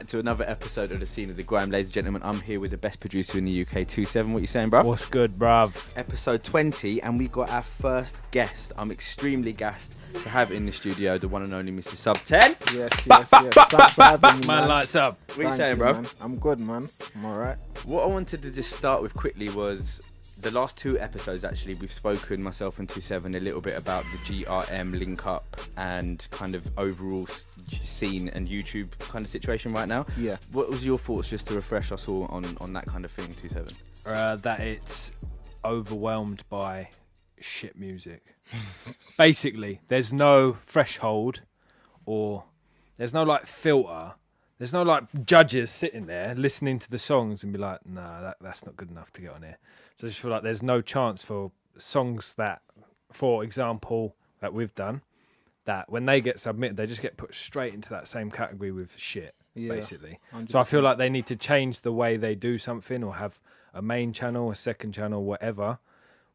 back to another episode of The Scene of the Grime, ladies and gentlemen. I'm here with the best producer in the UK, TwoSeven. What you saying, bruv? What's good, bruv? Episode 20, and we got our first guest. I'm extremely gassed to have in the studio the one and only Mr. Subten. Yes. Thanks for having me, Man, lights up. What you saying, bruv? Man. I'm good, man. I'm alright. What I wanted to just start with quickly was the last two episodes, actually, we've spoken, myself and TwoSeven, a little bit about the GRM link up and kind of overall scene and YouTube kind of situation right now. Yeah. What was your thoughts, just to refresh us all on that kind of thing, TwoSeven? That it's overwhelmed by shit music. Basically, there's no threshold or there's no like filter. There's no like judges sitting there listening to the songs and be like, nah, that's not good enough to get on here. So I just feel like there's no chance for songs that, for example, that we've done, that when they get submitted, they just get put straight into that same category with shit, basically. 100%. So I feel like they need to change the way they do something or have a main channel, a second channel, whatever,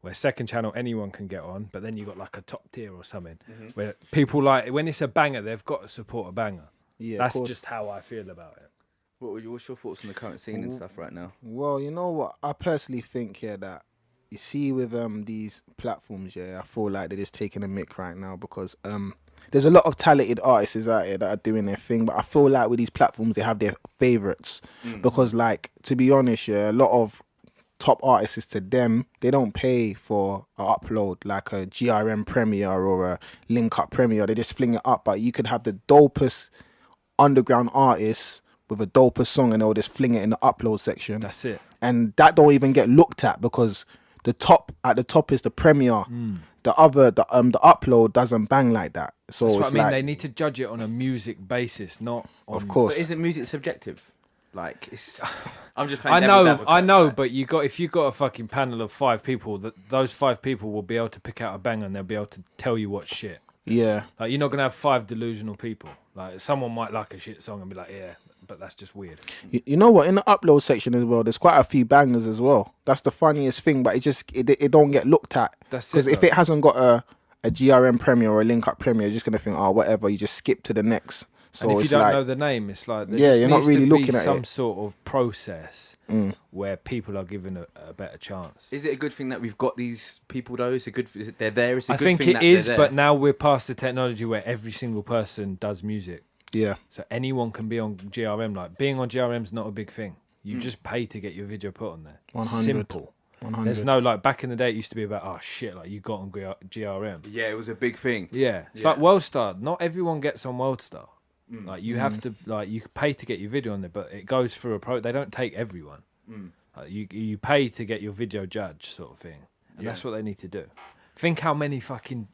where second channel anyone can get on, but then you got like a top tier or something, where people like, when it's a banger, they've got to support a banger. Yeah, that's just how I feel about it. What's your thoughts on the current scene and stuff right now? Well, you know what? I personally think that you see with these platforms, I feel like they're just taking a mick right now because there's a lot of talented artists out here that are doing their thing, but I feel like with these platforms they have their favourites because, like, to be honest, a lot of top artists, to them, they don't pay for an upload like a GRM Premiere or a link up Premiere. They just fling it up, but you could have the dopest underground artists with a dopest song and they'll just fling it in the upload section. That's it. And that don't even get looked at because at the top is the Premiere. The upload doesn't bang like that. So that's it's what I mean. like, They need to judge it on a music basis, not on... Of course. But isn't music subjective? Like, it's... I'm just playing devil's advocate. I know, but if you got a fucking panel of 5 people, those 5 people will be able to pick out a banger and they'll be able to tell you what's shit. Yeah. Like, you're not gonna have 5 delusional people. Like, someone might like a shit song and be like, yeah, but that's just weird. You know what? In the upload section as well, there's quite a few bangers as well. That's the funniest thing, but it don't get looked at. Because if it hasn't got a GRM Premiere or a link up Premiere, you're just gonna think, oh, whatever. You just skip to the next. So and if it's you don't like, know the name, it's like you're not really looking at some it. sort of process where people are given a better chance. Is it a good thing that we've got these people though? They're there. It's a I good think thing it that is, they're but there. now we're past the technology where every single person does music. Yeah. So anyone can be on GRM. Like, being on GRM is not a big thing. You just pay to get your video put on there. 100. Simple. 100. There's no, like, back in the day it used to be about, oh shit, like you got on GRM. Yeah, it was a big thing. Yeah. It's like Worldstar. Not everyone gets on Worldstar. Like, you have to, like, you pay to get your video on there, but it goes through they don't take everyone. Like, you pay to get your video judged, sort of thing. And that's what they need to do. Think how many fucking,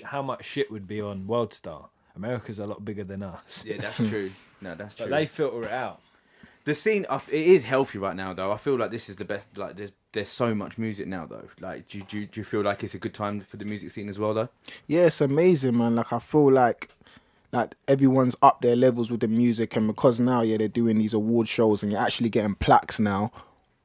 how much shit would be on Worldstar. America's a lot bigger than us. Yeah, that's true. No, that's true. But they filter it out. The scene, it is healthy right now, though. I feel like this is the best. Like, there's so much music now, though. Like, do you feel like it's a good time for the music scene as well, though? Yeah, it's amazing, man. Like, I feel like everyone's up their levels with the music, and because now, they're doing these award shows, and you're actually getting plaques now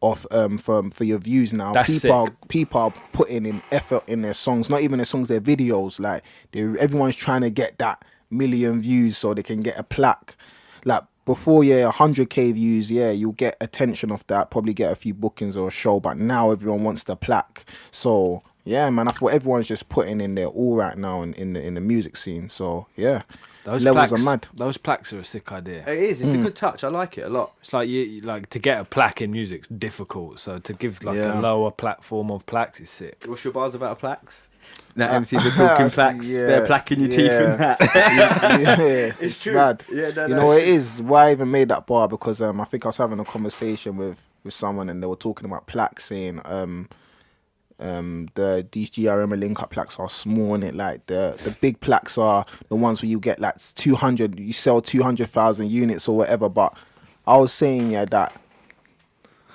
off for your views now. That's people are putting in effort in their songs, not even their songs, their videos. Like, everyone's trying to get that million views so they can get a plaque. Like, before 100k views, you'll get attention off that, probably get a few bookings or a show, but now everyone wants the plaque. So yeah, man, I thought everyone's just putting in their all right now in the music scene. So yeah, those levels plaques are mad. Those plaques are a sick idea. It is. It's a good touch. I like it a lot. It's like you like, to get a plaque in music's difficult. So to give like a lower platform of plaques is sick. What's your bars about plaques? Now MCs are talking plaques. Yeah, They're placking your teeth and that. It's true. mad. Yeah, you know what it is? Why I even made that bar, because I think I was having a conversation with someone and they were talking about plaques, saying these GRM link up plaques are small, and it like the big plaques are the ones where you get like 200, you sell 200,000 units or whatever. But I was saying that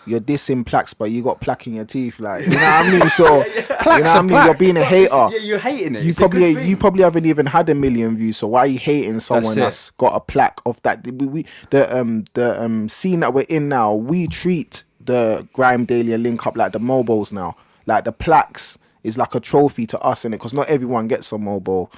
you're dissing plaques, but you got plaque in your teeth, like, you know what I mean? So you know what I mean? You're being a hater. Yeah, you're hating it. You probably haven't even had 1 million views. So why are you hating someone that's got a plaque of that? The scene that we're in now, we treat the Grime Daily and Link Up like the Mobos now. Like, the plaques is like a trophy to us, innit? Because not everyone gets a Mobo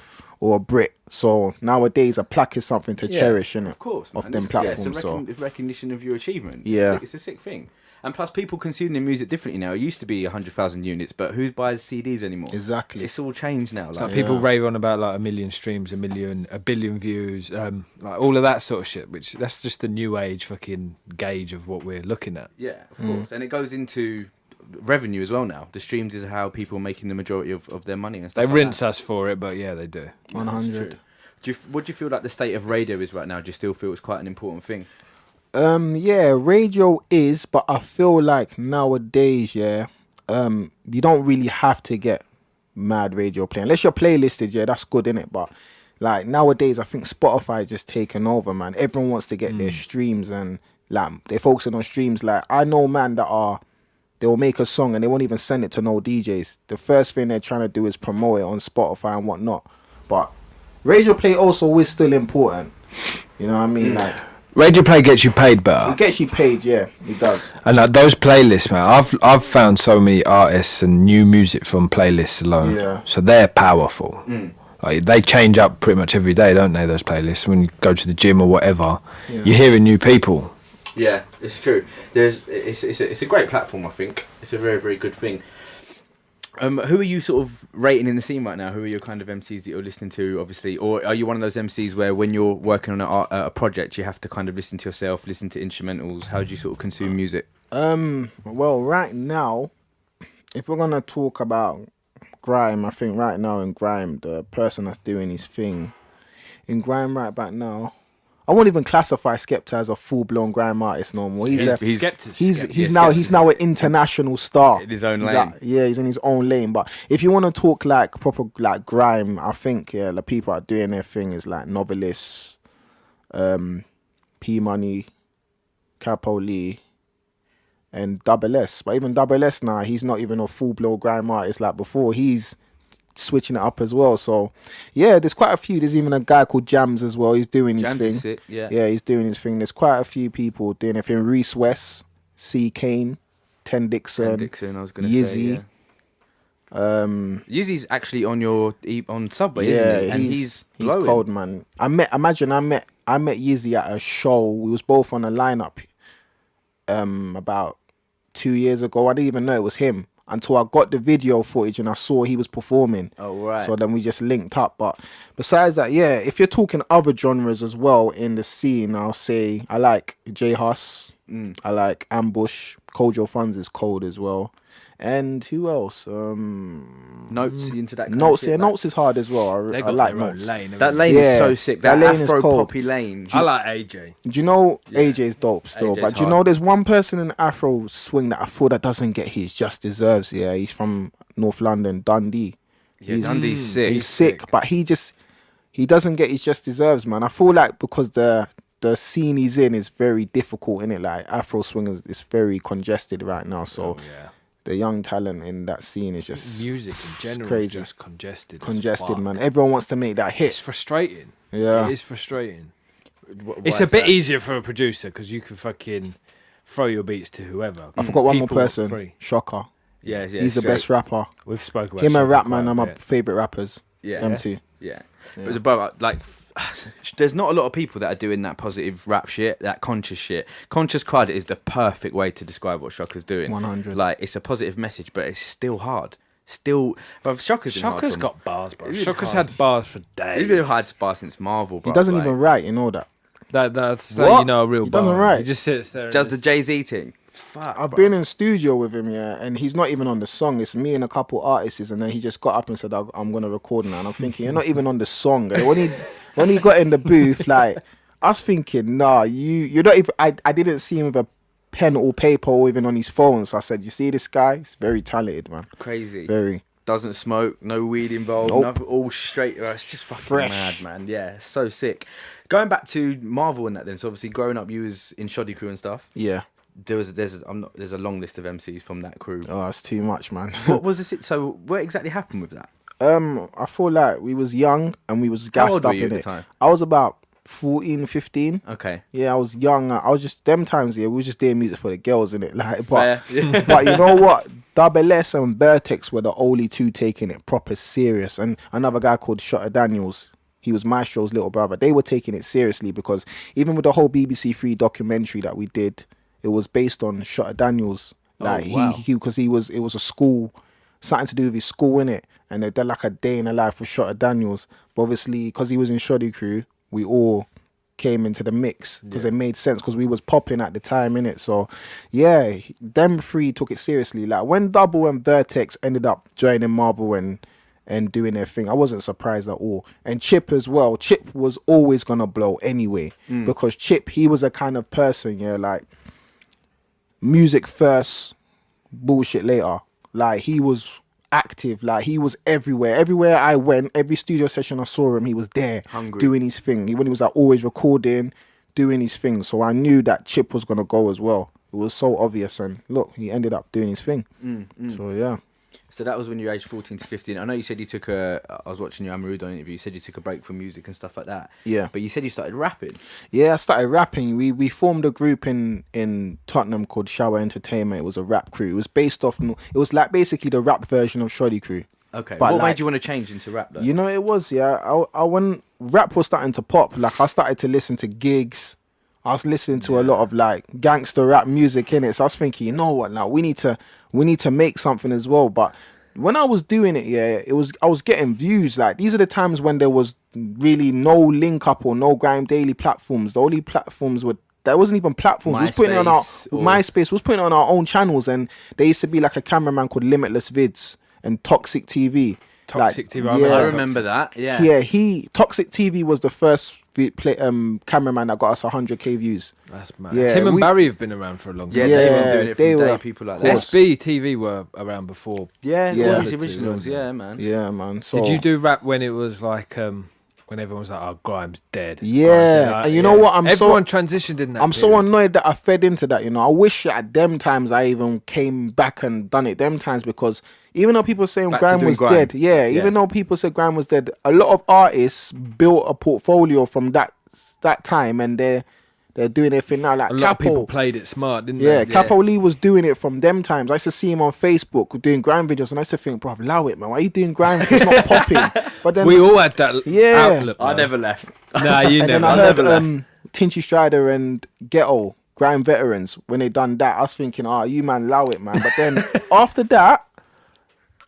or a Brit. So nowadays, a plaque is something to cherish, innit? Of course, man. Of them platforms. It's a recognition of your achievement. Yeah. It's a sick thing. And plus, people consuming music differently now. It used to be 100,000 units, but who buys CDs anymore? Exactly. It's all changed now. Like people rave on about like 1 million streams, a billion views, like all of that sort of shit. Which that's just the new age fucking gauge of what we're looking at. Yeah, of course. And it goes into revenue as well now. The streams is how people are making the majority of their money and stuff. They rinse us for it, but yeah, they do. 100. What do you feel like the state of radio is right now? Do you still feel it's quite an important thing? Yeah, radio is, but I feel like nowadays, you don't really have to get mad radio playing. Unless you're playlisted, that's good, innit? But like nowadays, I think Spotify is just taking over, man. Everyone wants to get their streams, and like they're focusing on streams. Like I know, man, they will make a song and they won't even send it to no DJs. The first thing they're trying to do is promote it on Spotify and whatnot. But radio play also is still important. You know what I mean? Like Radio play gets you paid better. it gets you paid, yeah, it does. And like those playlists, man, I've found so many artists and new music from playlists alone. Yeah. So they're powerful. Like they change up pretty much every day, don't they? Those playlists. When you go to the gym or whatever, you're hearing new people. Yeah, it's true. It's a great platform. I think it's a very, very good thing. Who are you sort of rating in the scene right now? Who are your kind of MCs that you're listening to, obviously? Or are you one of those MCs where when you're working on a project, you have to kind of listen to yourself, listen to instrumentals? How do you sort of consume music? Well, right now, if we're going to talk about Grime, I think right now in Grime, the person that's doing his thing, in Grime right back now, I won't even classify Skepta as a full-blown Grime artist no more. He's now an international star in his own lane. He's in his own lane. But if you want to talk like proper like Grime, I think the people are doing their thing is like Novelist, P Money, Capo Lee, and Double S. But even Double S now, he's not even a full-blown Grime artist like before. He's switching it up as well. So yeah, there's quite a few. There's even a guy called Jams as well. He's doing his thing. Is sick, yeah, he's doing his thing. There's quite a few people doing it. Reese West, C Kane, Ten Dixon, I was gonna Yizzy. say, Yizzy's actually on Subway, isn't he? And he's cold, man. I met Yizzy at a show. We was both on a lineup about 2 years ago. I didn't even know it was him until I got the video footage and I saw he was performing. Oh, right. So then we just linked up. But besides that, yeah, if you're talking other genres as well in the scene, I'll say I like J Hus. I like Ambush. Kojo Funds is cold as well. And who else? Notes into that. Notes, yeah, Notes is hard as well. I like Notes. That lane is so sick. That lane Afro poppy lane. I like AJ. Do you know AJ's dope still? But do you know there's one person in Afro swing that I feel that doesn't get his just deserves. Yeah, he's from North London, Dundee. Yeah, Dundee's sick. He's sick, but he doesn't get his just deserves, man. I feel like because the scene he's in is very difficult, innit? Like Afro swingers is very congested right now, so. The young talent in that scene is just music in general crazy. Is just congested, man. Everyone wants to make that hit. It's frustrating. Yeah, it is frustrating. It's a bit easier for a producer because you can fucking throw your beats to whoever. I forgot one more person. Shocker. Yeah, he's the best rapper. We've spoken about him and Rapman are my favourite rappers. Yeah, them two. Yeah. But like, there's not a lot of people that are doing that positive rap shit, that conscious shit. Conscious crud is the perfect way to describe what Shocker's doing. 100. Like, it's a positive message, but it's still hard. But Shocker's got bars, bro. Shocker's had bars for days. He's been hard bars since Marvel, bro. He doesn't even write, you know that. That's how you know a real bar. He doesn't write. He just sits there. Does the Jay-Z thing. Fuck, I've been in studio with him, and he's not even on the song. It's me and a couple artists, and then he just got up and said, "I'm gonna record now." And I'm thinking, you're not even on the song. And when he got in the booth, like I was thinking, nah, you're not even. I didn't see him with a pen or paper or even on his phone. So I said, "You see this guy? He's very talented, man. Crazy, very." Doesn't smoke, no weed involved, nothing, all straight. It's just fucking fresh, mad, man. Yeah, so sick. Going back to Marvel and that, then. So obviously, growing up, you was in Shoddy Crew and stuff. Yeah. There's a long list of MCs from that crew. Oh, it's too much, man. What was this? So what exactly happened with that? I feel like we was young and we was gassed up in it. Time? I was about 14, 15. Okay. Yeah, I was young. I was just them times. Yeah, we was just doing music for the girls, innit? Like, but Fair. but you know what? Double S and Vertex were the only two taking it proper serious, and another guy called Shutter Daniels. He was Maestro's little brother. They were taking it seriously because even with the whole BBC Three documentary that we did, it was based on Shutter Daniels. Like wow. because it was a school, something to do with his school in it, and they did like a day in the life with Shutter Daniels. But obviously, because he was in Shoddy Crew, we all came into the mix because it made sense because we was popping at the time in it. So yeah, them three took it seriously. Like when Double and Vertex ended up joining Marvel and doing their thing, I wasn't surprised at all. And Chip as well. Chip was always gonna blow anyway because Chip, he was a kind of person, yeah, like music first, bullshit later. Like he was active, like he was everywhere I went, every studio session I saw him, he was there. Hungry. Doing his thing. When he was like always recording, doing his thing. So I knew that Chip was gonna go as well. It was so obvious, and look, he ended up doing his thing. So yeah. So that was when you were aged 14 to 15. I know you said you took I was watching your Amarudon interview, you said you took a break from music and stuff like that. Yeah. But you said you started rapping. Yeah, I started rapping. We formed a group in Tottenham called Shower Entertainment. It was a rap crew. It was based off, it was like basically the rap version of Shoddy Crew. Okay. But what like, made you want to change into rap though? You know, it was, yeah. I when rap was starting to pop, like I started to listen to gigs. I was listening to a lot of like gangster rap music in it. So I was thinking, you know what, now we need to make something as well. But when I was doing it, yeah, I was getting views. Like these are the times when there was really no link up or no Grime Daily platforms. The only platforms there wasn't even platforms. We was putting it on MySpace. We was putting it on our own channels, and there used to be like a cameraman called Limitless Vids and Toxic TV. Toxic TV. I remember that. Yeah. Yeah, Toxic TV was the first cameraman that got us 100k views. That's mad. Yeah, Tim and Barry have been around for a long time. Yeah, they've been doing it from day, people like that. SB TV were around before. Yeah, Yeah. all these originals, yeah, man. Yeah, man. So Did you do rap when it was like when everyone was like, "Oh, Grime's dead"? Yeah, Grime's and you know what? Everyone transitioned in that. I'm so period. annoyed that I fed into that. You know, I wish at them times I even came back and done it them times, because even though people saying Back to Grime doing was grime. dead, even though people said Grime was dead, a lot of artists built a portfolio from that time, and they're doing their thing now. Like a lot of people Capo, played it smart, didn't yeah, they? Capo Lee was doing it from them times. I used to see him on Facebook doing grime videos, and I used to think, bro, allow it, man. Why are you doing grime if it's not popping? But then We all had that outlook. I man. never left. Nah, you and never. then I I heard never left. Tinchy Strider and Ghetto, Grime Veterans, when they done that, I was thinking, you man, allow it, man. But then after that,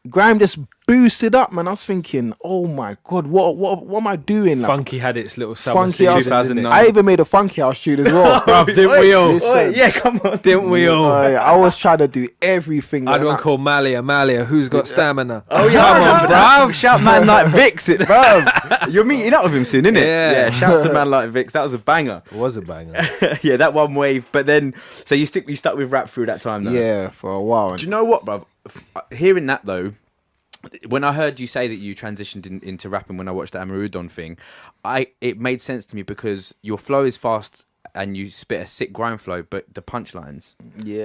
Grime just boosted up, man. I was thinking, oh my God, what am I doing? Like, Funky had its little summer Funky season, House, 2009. I even made a Funky House shoot as well. Bruv, didn't we all? Listen. Yeah, come on. Didn't we all? I was trying to do everything. I had man. one called Malia, who's got stamina? Oh yeah, Come on, bruv. Shout man like Vix, it, bruv. You're meeting up with him soon, innit? Yeah. Shouts to man like Vix. That was a banger. It was a banger. Yeah, that one wave. But then, so you stuck with rap through that time, though. Yeah, for a while. Do you know what, bruv? Hearing that though, when I heard you say that you transitioned into rapping when I watched the Amarudon thing, it made sense to me because your flow is fast and you spit a sick grime flow, but the punchlines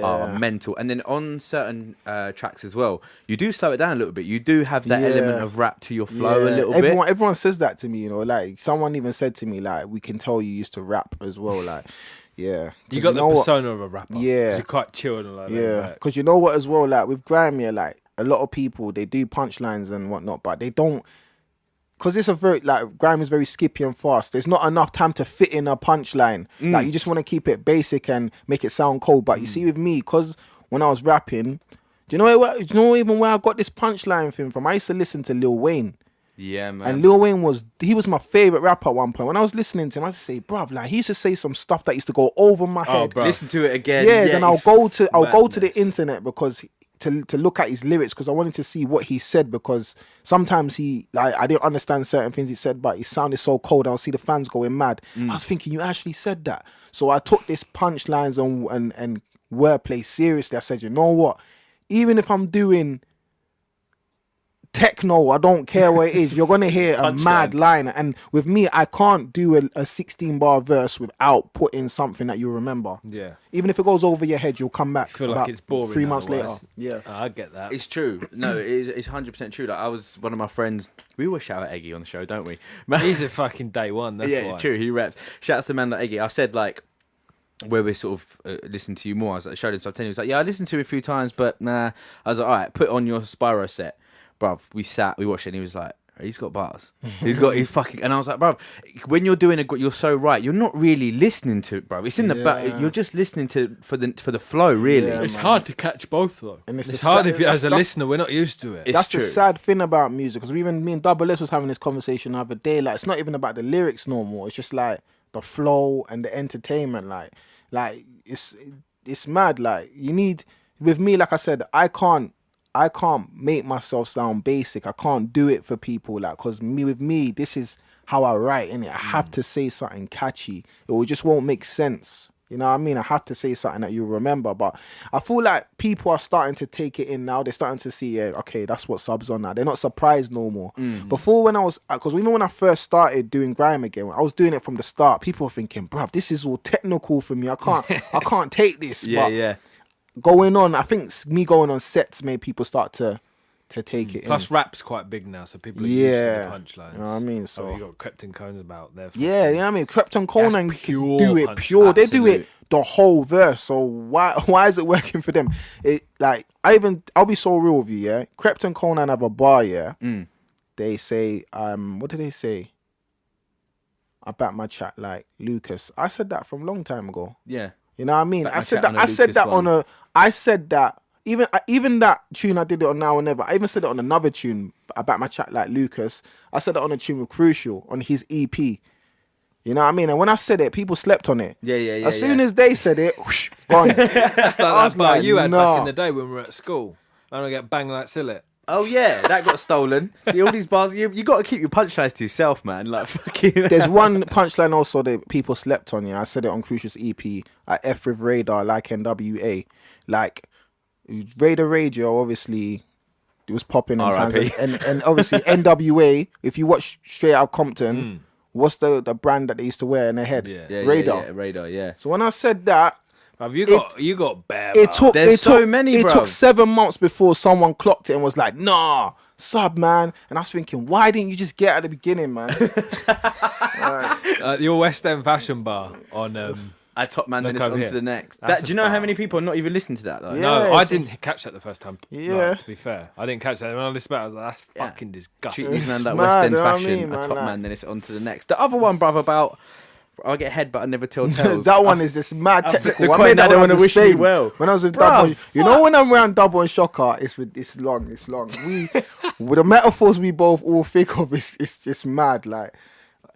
are mental. And then on certain tracks as well, you do slow it down a little bit. You do have that element of rap to your flow a little bit. Everyone says that to me, you know. Like someone even said to me, like, we can tell you used to rap as well. Like, yeah, You got the know what? persona of a rapper. Yeah. 'Cause you're quite chilled and like that. Yeah, Right? because you know what as well, like with grime, yeah, like a lot of people, they do punchlines and whatnot, but they don't, because it's a very, like, grime is very skippy and fast. There's not enough time to fit in a punchline. Like, you just want to keep it basic and make it sound cold. But you see with me, because when I was rapping, do you know even where I got this punchline thing from? I used to listen to Lil Wayne. Yeah, man. And Lil Wayne was my favorite rapper at one point. When I was listening to him, I used to say, bruv, like, he used to say some stuff that used to go over my head. bruv. Listen to it again. Yeah, then I'll it's go to the madness. internet because to look at his lyrics, because I wanted to see what he said, because sometimes I didn't understand certain things he said, but he sounded so cold. I'll see the fans going mad. I was thinking, you actually said that. So I took this punchlines and wordplay seriously. I said, you know what? Even if I'm doing techno. I don't care what it is. You're gonna hear a mad Punchlines. line. And with me, I can't do a 16 bar verse without putting something that you remember. Yeah. Even if it goes over your head, you'll come back. I feel like about it's boring 3 months later. otherwise. Yeah. I get that. It's true. No, it's 100% true. Like I was one of my friends. We always shout at Eggy on the show, don't we? He's a fucking day one. That's yeah, why. true. He raps. Shouts to man like Eggy. I said like where we sort of listened to you more. I was like, showed him Subten. He was like, yeah, I listened to it a few times, but nah. I was like, all right, put on your Spyro set, bruv. We watched it, and he was like, he's got bars. He's fucking. And I was like, bruv, when you're doing you're so right. You're not really listening to it, bruv. It's in the back. You're just listening to for the flow, really. Yeah, It's man. hard to catch both though. And It's hard if you, as a listener, we're not used to it. It's That's true. the sad thing about music, because even me and Double S was having this conversation the other day. Like, it's not even about the lyrics no more. It's just like the flow and the entertainment. Like it's mad. Like, you need, with me, like I said, I can't make myself sound basic. I can't do it for people, like, because with me, this is how I write, innit? I have to say something catchy. It just won't make sense. You know what I mean? I have to say something that you remember. But I feel like people are starting to take it in now. They're starting to see, yeah, okay, that's what Sub's on now. They're not surprised no more. Before, when I was, because even when I first started doing Grime again, I was doing it from the start. People were thinking, bruv, this is all technical for me. I can't take this. Yeah, but yeah. going on, I think me going on sets made people start to take it Plus, in. rap's quite big now, so people are used to Yeah. the punchlines. You know what I mean? So So you got Krypton Cones about there. yeah, you know what I mean? Krypton Conan can pure do it punch. pure. They do it Absolute. the whole verse. So why is it working for them? It like I'll be so real with you, yeah. Krypton Conan have a bar, yeah. They say, what did they say? I back my chat like Lucas. I said that from a long time ago. Yeah. You know what I mean? Back I my said chat that. on a I said Lucas that one. on a. I said that even that tune I did it on Now or Never. I even said it on another tune about my chat like Lucas. I said it on a tune with Crucial on his EP. You know what I mean? And when I said it, people slept on it. Yeah. As soon as they said it, whoosh, gone. That's like I was that bar like, you had nah. back in the day when we were at school. I don't get banged like Sillet. Oh yeah, that got stolen. All these bars, you got to keep your punchlines to yourself, man. Like fucking. There's one punchline also that people slept on. Yeah, I said it on Crucial's EP. I F with Radar like NWA, like Radar Radio. Obviously, it was popping in times, R.I.P. and obviously NWA. If you watch Straight Out Compton, what's the brand that they used to wear in their head? Yeah. Radar. Yeah, radar. Yeah. So when I said that, Have you got bare? it took There's it so took, many, It bro. took 7 months before someone clocked it and was like, "Nah, Sub, man." And I was thinking, why didn't you just get at the beginning, man? Your West End fashion bar on. I top man, then Look it's over on to here. the next. That's Do a you know how bar. many people are not even listening to that though? Yeah. No, I so- didn't catch that the first time. Yeah. Like, to be fair, I didn't catch that. When I listened back, I was like, "That's fucking Treat disgusting." these man that It's West mad, End you know what I fashion. mean, I man, top like- man, then it's on to the next. The other one, bruv, about I get head but I never tell tales. That one is just mad technical. the I coin made that that when I wanna was in wish me Spain. well. When I was with Bruv, Double, you know when I'm around Double and Shocker, it's long. With the metaphors we both all think of, it's just mad. Like,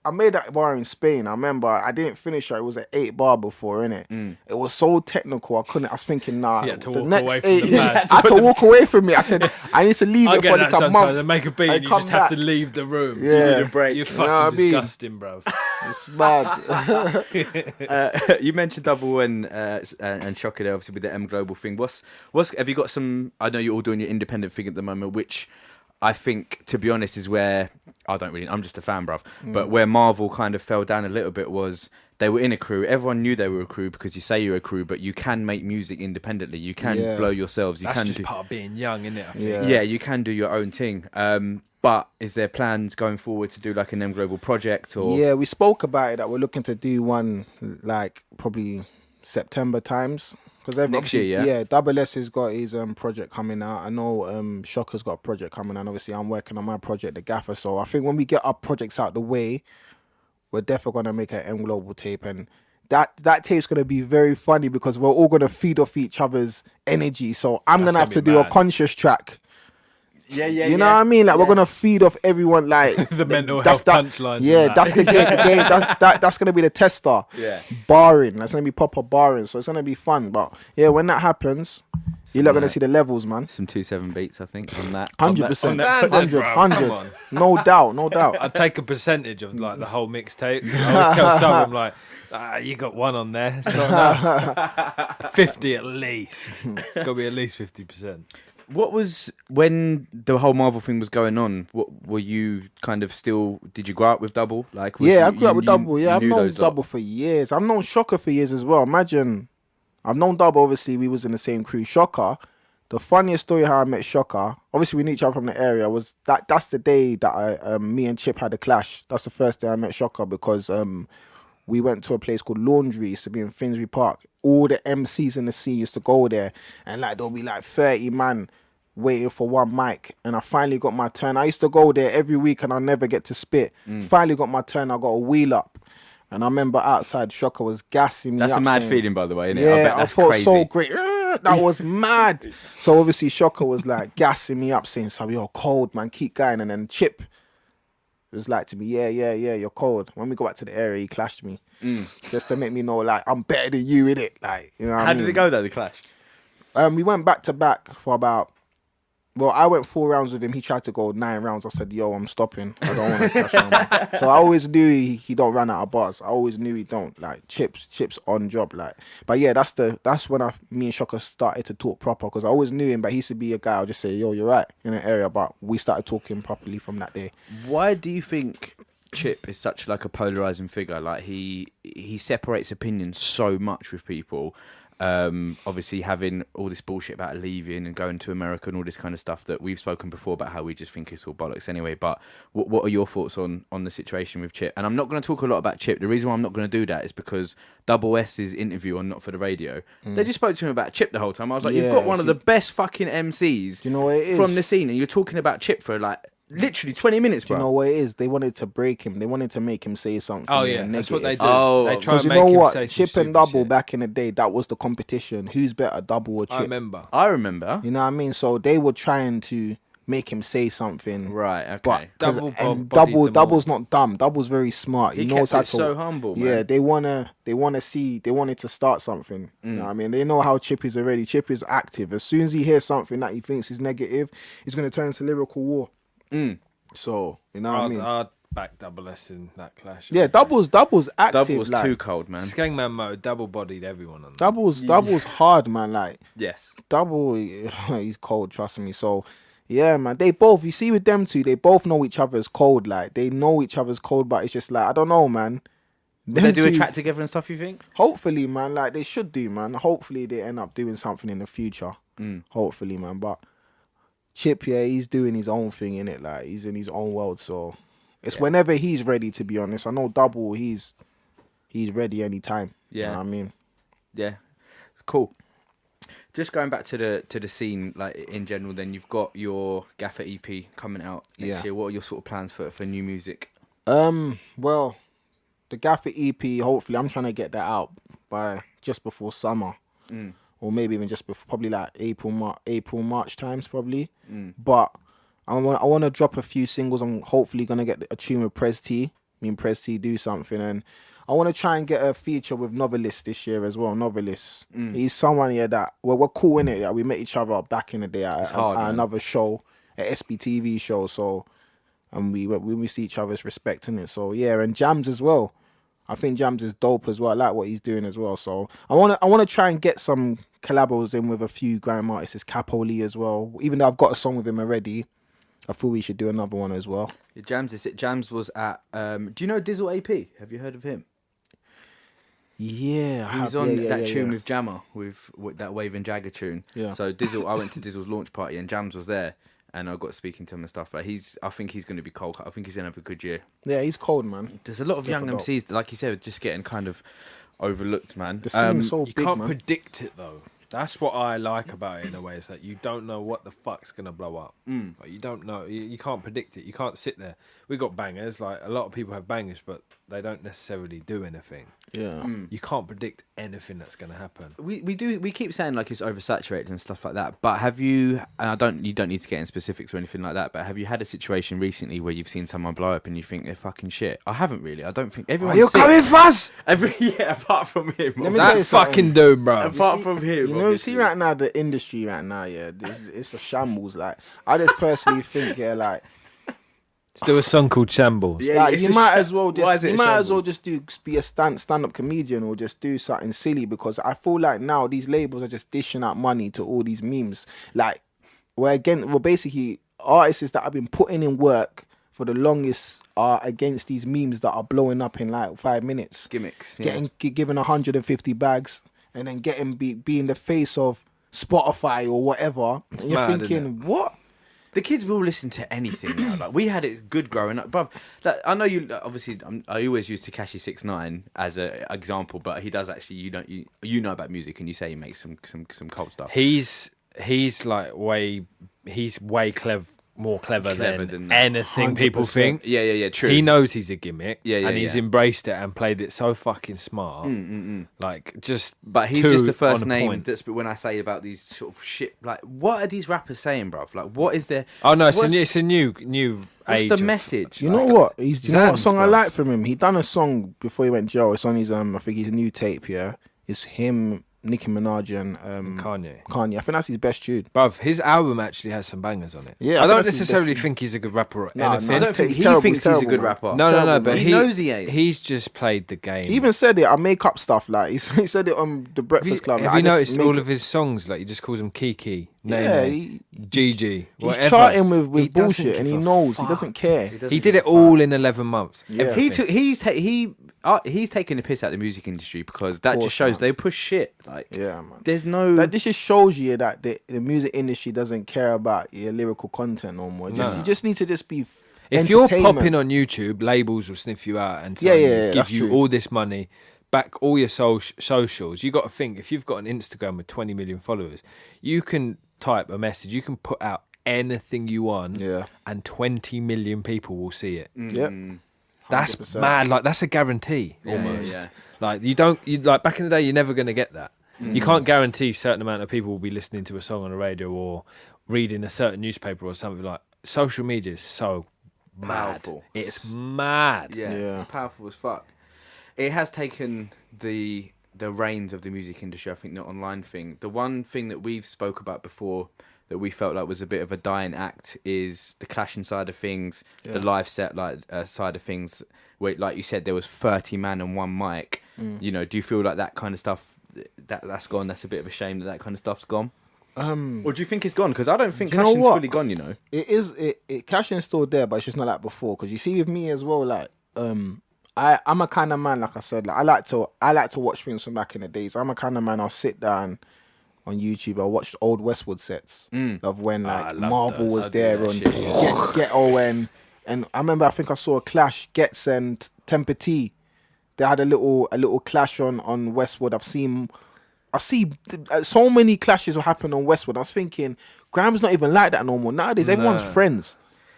I made that bar in Spain. I remember I didn't finish it. It was an 8 bar before, innit? It was so technical. I was thinking, nah. You had to the walk next away from 8, the pad. I had to walk away from it. I said, I need to leave I it get for that like a sometimes. month. I make a beat and and you come just have back. to leave the room. Yeah. You're You fucking know what I mean? disgusting, bro. It's mad. You mentioned Double and Shocker there, obviously with the M Global thing. What's have you got some? I know you're all doing your independent thing at the moment, which I think, to be honest, is where I'm just a fan, bruv. But where Marvel kind of fell down a little bit was they were in a crew. Everyone knew they were a crew because you say you're a crew, but you can make music independently. You can Yeah. blow yourselves. You That's can just do, part of being young, isn't it? I think. Yeah. yeah, you can do your own thing. But is there plans going forward to do like an M Global project or? Yeah, we spoke about it that we're looking to do one like probably September times. Because Next year, yeah? Yeah, Double S has got his project coming out. I know Shocker's got a project coming out. Obviously, I'm working on my project, the Gaffer. So I think when we get our projects out the way, we're definitely gonna make an M Global tape, and that tape's gonna be very funny because we're all gonna feed off each other's energy. So I'm That's gonna have gonna to be do a mad. conscious track. Yeah, yeah. You know what I mean? Like we're gonna feed off everyone. Like The mental that's health punchlines. Yeah, and that. that's the game. The game. That's gonna be the tester. Yeah. Barring. That's gonna be proper barring. So it's gonna be fun. But yeah, when that happens, you're not gonna see the levels, man. Some 2-7 beats, I think, on that. 100%. Standard, 100. bro. 100. Come on. No doubt. No doubt. I'd take a percentage of like the whole mixtape. I always tell someone like, you got one on there. It's not enough. 50 at least. It's got to be at least 50%. What was when the whole Marvel thing was going on? What were you kind of still? Did you grow up with Double? Like, Yeah, I grew up with Double. you Yeah, I've knew known those lot? Double for years. I've known Shocker for years as well. Imagine, I've known Double. Obviously, we was in the same crew. Shocker. The funniest story how I met Shocker. Obviously, we knew each other from the area. Was that's the day that me and Chip had a clash. That's the first day I met Shocker because we went to a place called Laundry. Used to be in Finsbury Park. All the MCs in the scene used to go there, and like there'll be like 30 man waiting for one mic, and I finally got my turn. I used to go there every week and I never get to spit. Finally got my turn. I got a wheel up, and I remember outside Shocker was gassing me That's up a mad saying, feeling, by the way, isn't it? yeah, I bet that's felt crazy. so great. That was mad. So obviously Shocker was like gassing me up, saying, "So you're cold, man. Keep going." And then Chip was like to me, "Yeah, you're cold." When we got back to the area, he clashed me just to make me know, like, I'm better than you, innit? Like, you know what I How mean? did it go though? The clash. We went back to back for about. Well, I went 4 rounds with him. He tried to go 9 rounds. I said, "Yo, I'm stopping. I don't want to clash no more." So I always knew he don't run out of bars. I always knew he don't. Like Chips on job. Like, but yeah, that's when me and Shocker started to talk proper because I always knew him. But he used to be a guy. I'll just say, "Yo, you're right," in an area. But we started talking properly from that day. Why do you think Chip is such like a polarizing figure? Like he separates opinions so much with people. Obviously having all this bullshit about leaving and going to America and all this kind of stuff that we've spoken before about how we just think it's all bollocks anyway. But what are your thoughts on the situation with Chip? And I'm not going to talk a lot about Chip. The reason why I'm not going to do that is because Double S's interview on Not For The Radio, they just spoke to him about Chip the whole time. I was like, you've got one of the best fucking MCs Do you know what it is? from the scene, and you're talking about Chip for like literally 20 minutes, Do bro. you know what it is? They wanted to break him. They wanted to make him say something. Oh yeah, that's what they do. Oh, they try Because and you make know him what? say Chip some and stupid Double shit. back in the day, that was the competition. Who's better, Double or Chip? I remember. I remember. You know what I mean? So they were trying to make him say something. Right, okay. But Double Double's not dumb. Double's very smart. He knows kept how it to. so humble, man. Yeah, they wanted to start something. You know what I mean? They know how Chip is already. Chip is active. As soon as he hears something that he thinks is negative, he's gonna turn into lyrical war. So you know what I mean? I'd back Double S in that clash. Yeah, Double's active. Double was like, too cold, man. Skangman Mo double bodied everyone on that. Double's hard, man. Like Yes. Double, he's cold. Trust me. So. Yeah, man. They both, you see with them two, they both know each other's cold. Like, they know each other's cold, but it's just like, I don't know, man. Will they do a Them two- track together and stuff, you think? Hopefully, man. Like, they should do, man. Hopefully, they end up doing something in the future. Hopefully, man. But Chip, yeah, he's doing his own thing, innit? Like, he's in his own world. So it's whenever he's ready, to be honest. I know Double, he's ready anytime. Yeah. You know what I mean? Yeah. Cool. Just going back to the scene, like in general, then you've got your Gaffer EP coming out next year. What are your sort of plans for new music? Well, the Gaffer EP, hopefully, I'm trying to get that out by just before summer. Or maybe even just before, probably like April, March times, probably. But I want to drop a few singles. I'm hopefully going to get a tune with Prez T. Me and Prez T do something. And I want to try and get a feature with Novelist this year as well. Novelist. He's someone here that, well, we're cool, innit? Yeah, we met each other back in the day at another show, at SBTV show. So, and we see each other's respect in it. So, yeah, and Jams as well. I think Jams is dope as well. I like what he's doing as well. So I want to try and get some collabos in with a few grime artists, Capo Lee as well. Even though I've got a song with him already, I thought we should do another one as well. Yeah, Jams was at. Do you know Dizzle AP? Have you heard of him? Yeah, He was on that tune with Jammer with that Wave and Jagger tune. Yeah. So Dizzle, I went to Dizzle's launch party and Jams was there, and I got speaking to him and stuff. But I think he's going to be cold. I think he's going to have a good year. Yeah, he's cold, man. There's a lot of young Definitely. MCs, like you said, just getting kind of overlooked, man. The scene's so You big, can't man. predict it though. That's what I like about it in a way. Is that you don't know what the fuck's gonna blow up. Like, you don't know. You can't predict it. You can't sit there. We got bangers. Like a lot of people have bangers, but they don't necessarily do anything. Yeah. You can't predict anything that's gonna happen. We keep saying like it's oversaturated and stuff like that, but have you, and you don't need to get in specifics or anything like that, but have you had a situation recently where you've seen someone blow up and you think they're fucking shit? I haven't really. I don't think everyone's Are you sick. coming fast? Apart from him. Let me tell you That's something. fucking dude, bro. Apart from him, You know, obviously. see right now, the industry right now, yeah, it's a shambles. Like, I just personally think, yeah, like, Let's do a song called Shambles. Yeah, like it's you a might sha- as well Why is just it you a might as well shambles? just be a stand-up comedian or just do something silly, because I feel like now these labels are just dishing out money to all these memes. Like, basically artists that have been putting in work for the longest are against these memes that are blowing up in like 5 minutes. Gimmicks. Yeah. Given 150 bags and then being the face of Spotify or whatever. And you're mad, thinking, what? The kids will listen to anything now. Like we had it good growing up, bruv. Like, I know you. Obviously, I always use Tekashi 6ix9ine as an example, but he does actually. You know about music, and you say he makes some cold stuff. He's way more clever than anything 100%. people think. Yeah. True. He knows he's a gimmick, Yeah, and he's embraced it and played it so fucking smart. Like just, But he's just the first on a name. point. That's when I say about these sort of shit. Like, what are these rappers saying, bruv? Like, what is their? Oh no, it's what's- a new What's age the of- message? You Like, know what? You know what Zans, song I bruv. like from him? He done a song before he went jail. It's on his I think his new tape. Yeah, it's him, Nicki Minaj, and Kanye. Kanye. I think that's his best tune. Bruv, his album actually has some bangers on it. Yeah, I I think don't that's his necessarily best- think he's a good rapper or No, anything. I don't He's think he terrible, thinks he's he's a good terrible, rapper. No, terrible, but man. He knows he ain't. He's just played the game. He even said it. I make up stuff like he said it on the Breakfast Club. Have like, you I just noticed make all it- of his songs? Like he just calls them Kiki, Yeah, Nene, Gigi, he's whatever. charting with He doesn't bullshit, and give he a knows he fuck. doesn't care. He did it all in 11 months. Yeah. Everything. He's taking the piss out of the music industry because that Course, just shows man. they push shit. Like, Yeah, man. there's no. That this just shows you that the music industry doesn't care about your lyrical content no more. No. You just need to just be. If you're entertainment. popping on YouTube, labels will sniff you out and Yeah, give that's you true. all this money, back all your socials. You got to think, if you've got an Instagram with 20 million followers, you can type a message, you can put out anything you want, Yeah. and 20 million people will see it. Yep. That's 100%. mad. Like that's a guarantee Yeah, almost. yeah. Like you like back in the day, you're never going to get that. You can't guarantee a certain amount of people will be listening to a song on the radio or reading a certain newspaper or something. Like social media is so Powerful. mad. It's mad. Yeah, Yeah. it's powerful as fuck. It has taken the reins of the music industry. I think the online thing. The one thing that we've spoke about before that we felt like was a bit of a dying act is the clashing side of things, the live set side of things. Where, like you said, there was 30 man and one mic. You know, do you feel like that kind of stuff that's gone? That's a bit of a shame that kind of stuff's gone. Or do you think it's gone? Because I don't think Do you know clashing's what? fully gone. You know. It is. Cashing's still there, but it's just not like before. Because you see, with me as well, like I'm a kind of man, like I said, like I like to watch things from back in the days. I'm a kind of man. I'll sit down on YouTube. I watched old Westwood sets of when I like love Marvel those. was I do there that on shit, Ghetto and I remember I think I saw a clash. Gets and Temper T. They had a little clash on Westwood. I see so many clashes will happen on Westwood. I was thinking, Grime's not even like that no more. Nowadays, everyone's No. friends.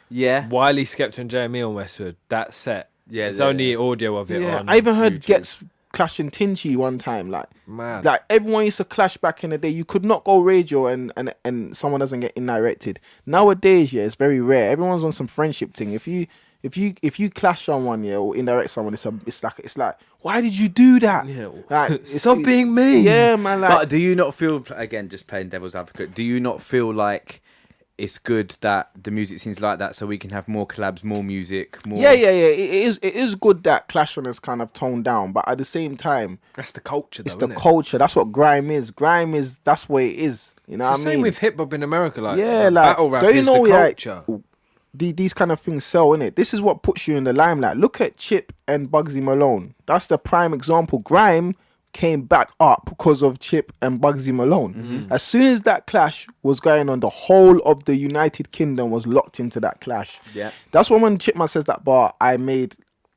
Yeah. Wiley, Skepta, and Jamie on Westwood. That set. Yeah, There's yeah, only yeah. audio of it. Yeah, on I even heard YouTube. Gets clashing Tinchy one time. Like Mad. everyone used to clash back in the day. You could not go radio and someone doesn't get indirected. Nowadays, yeah, it's very rare. Everyone's on some friendship thing. If you clash someone, yeah, or indirect someone, it's like, why did you do that? Yeah. Like, Stop being mean. Yeah, man. Like, But do you not feel, again, just playing devil's advocate, do you not feel like it's good that the music scene's like that so we can have more collabs, more music, more... yeah. It is good that clashing is kind of toned down, but at the same time, That's the culture, though, it's the isn't it? culture. That's what grime is. That's what it is. You know It's what the I same mean? with hip hop in America. Like, Yeah, like, battle rap don't you is know, the like, culture. These kind of things sell, innit? This is what puts you in the limelight. Look at Chip and Bugsy Malone. That's the prime example. Grime came back up because of Chip and Bugsy Malone. As soon as that clash was going on, the whole of the United Kingdom was locked into that clash. Yeah. That's when Chipman says that bar, I made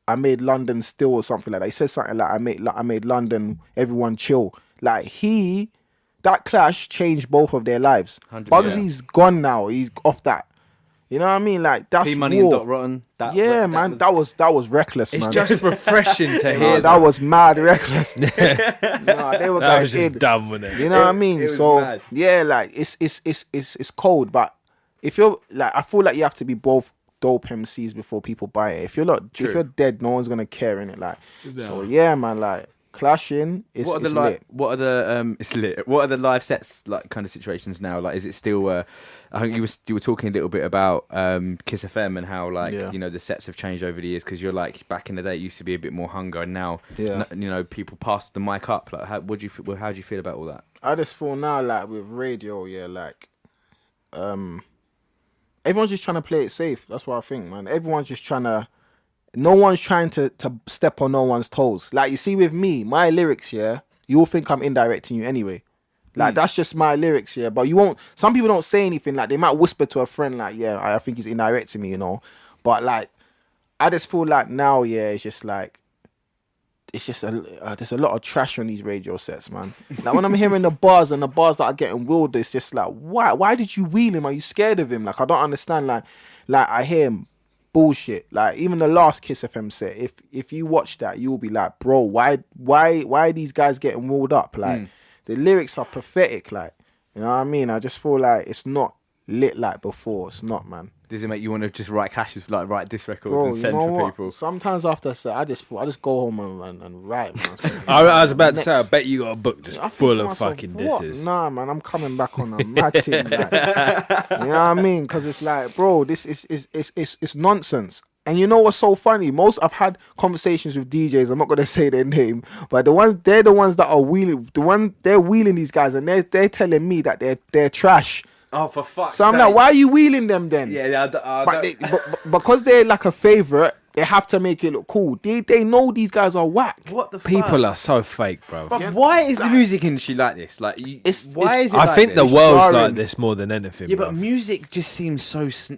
London still or something like that. He says something like, I made London, everyone chill. Like that clash changed both of their lives. 100%. Bugsy's gone now. He's off that. You know what I mean? Like that's P-Money war. and Dot Rotten. That was reckless, It's man. just refreshing to Nah, hear. that was mad reckless. Nah, they were That going was just in. dumb, wasn't it? You know what I mean? it was So mad. yeah, like it's cold, but if you're like, I feel like you have to be both dope MCs before people buy it. If you're dead, no one's gonna care in it. Like, so yeah, man. Like clashing, it's lit. What are the it's lit. What are the live sets like kind of situations now? Like, is it still? I think you were talking a little bit about Kiss FM and how like Yeah. you know the sets have changed over the years because you're like back in the day it used to be a bit more hunger and now Yeah. you know people pass the mic up. Like how do you feel about all that? I just feel now like with radio, yeah, like everyone's just trying to play it safe. That's what I think, man. Everyone's just trying to. No one's trying to step on no one's toes. Like, you see with me, my lyrics, yeah, you'll think I'm indirecting you anyway. Like, that's just my lyrics, yeah. But you won't, some people don't say anything. Like, they might whisper to a friend, like, yeah, I think he's indirecting me, you know. But, like, I just feel like now, yeah, it's just like, it's just there's a lot of trash on these radio sets, man. Like, when I'm hearing the bars and the bars that are getting wheeled, it's just like, why did you wheel him? Are you scared of him? Like, I don't understand. Like I hear him bullshit. Like, even the last Kiss FM set, if you watch that, you'll be like, bro, why are these guys getting wheeled up? Like, the lyrics are pathetic. Like, you know what I mean? I just feel like it's not lit like before. It's not, man. Does it make you want to just write cashes, like write disc records Bro, and send you know for what? people? Sometimes after a set, I just go home and write, man. I was about to say, I bet you got a book just I think full to of myself, fucking what? disses. Nah, man, I'm coming back on a mad thing. Like, you know what I mean? Because it's like, bro, this is nonsense. And you know what's so funny? I've had conversations with DJs. I'm not gonna say their name, but they're the ones that are wheeling. They're wheeling these guys, and they're telling me that they're trash. Oh, for fuck's So I'm like, why are you wheeling them then? Yeah, But because they're like a favorite, they have to make it look cool. They know these guys are whack. what the fuck? People are so fake, bro. But why is the music industry like this? Like, why is it? I like think this? the world's jarring. like this more than anything. Yeah, bruv. but music just seems so. It's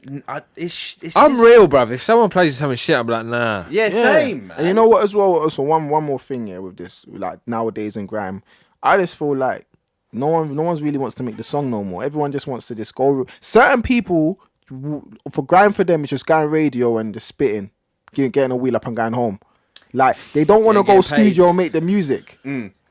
I'm just- real, bruv. If someone plays something shit, I'm like, nah. Yeah, same. Man. And you know what as well? Also, one more thing here with this, like nowadays in grime, I just feel like no one's really wants to make the song no more. Everyone just wants to just go. Certain people, for grime for them, it's just going radio and just spitting, getting a wheel up and going home. Like, they don't want to go getting paid. studio and make the music.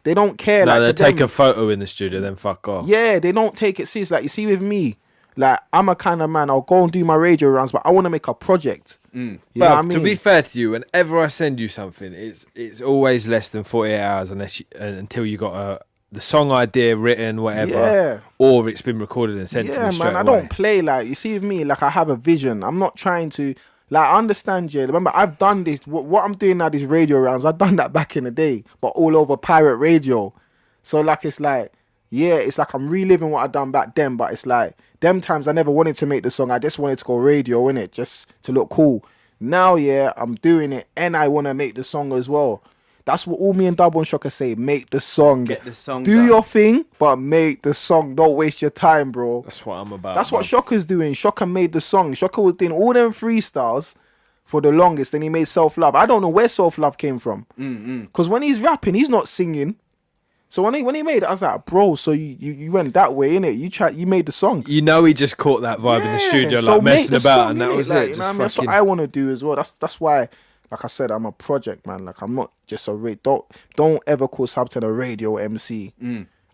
They don't care. No, Like, they to take them, a photo in the studio, then fuck off. yeah, they don't take it serious. Like, you see with me, like, I'm a kind of man, I'll go and do my radio rounds, but I want to make a project. You know what I Bruv, mean? to be fair to you, whenever I send you something, it's always less than 48 hours until you got the song idea written, whatever, Yeah. or it's been recorded and sent to Yeah, me straight man, I away. don't play. Like, you see with me, like, I have a vision. I'm not trying to, like, I understand you. Remember, I've done this. What I'm doing now, these radio rounds, I've done that back in the day, but all over pirate radio. So, like, it's like, yeah, it's like I'm reliving what I done back then, but it's like, them times I never wanted to make the song. I just wanted to go radio, innit, just to look cool. Now, yeah, I'm doing it, and I want to make the song as well. That's what all me and Double and Shocker say. Make the song. Get the song Do done. your thing, but make the song. Don't waste your time, bro. That's what I'm about. That's what bruv. Shocker's doing. Shocker made the song. Shocker was doing all them freestyles for the longest. Then he made Self Love. I don't know where Self Love came from. Because when he's rapping, he's not singing. So when he made it, I was like, bro, so you went that way, innit? You made the song. You know, he just caught that vibe in the studio, so like make messing the about, song, and that innit? was Like, it. you know Just what I mean? That's what fucking- I want to do as well. That's why, like I said, I'm a project, man. Like, I'm not just a don't ever call Subten a radio MC.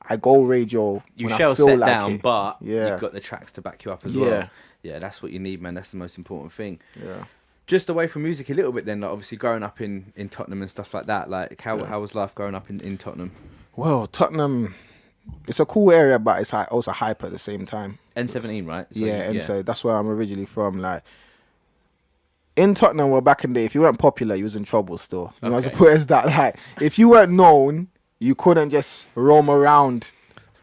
I go radio. You when I shall feel set like down, it. but Yeah. you've got the tracks to back you up as Yeah. well. Yeah, that's what you need, man. That's the most important thing. Yeah. Just away from music a little bit then, like obviously growing up in Tottenham and stuff like that. Like, how was life growing up in Tottenham? Well, Tottenham, it's a cool area, but it's also hype at the same time. N17, right? So Yeah, and so that's where I'm originally from. Like, in Tottenham, well, back in the day, if you weren't popular, you was in trouble still. You know, to put it as that, like, if you weren't known, you couldn't just roam around,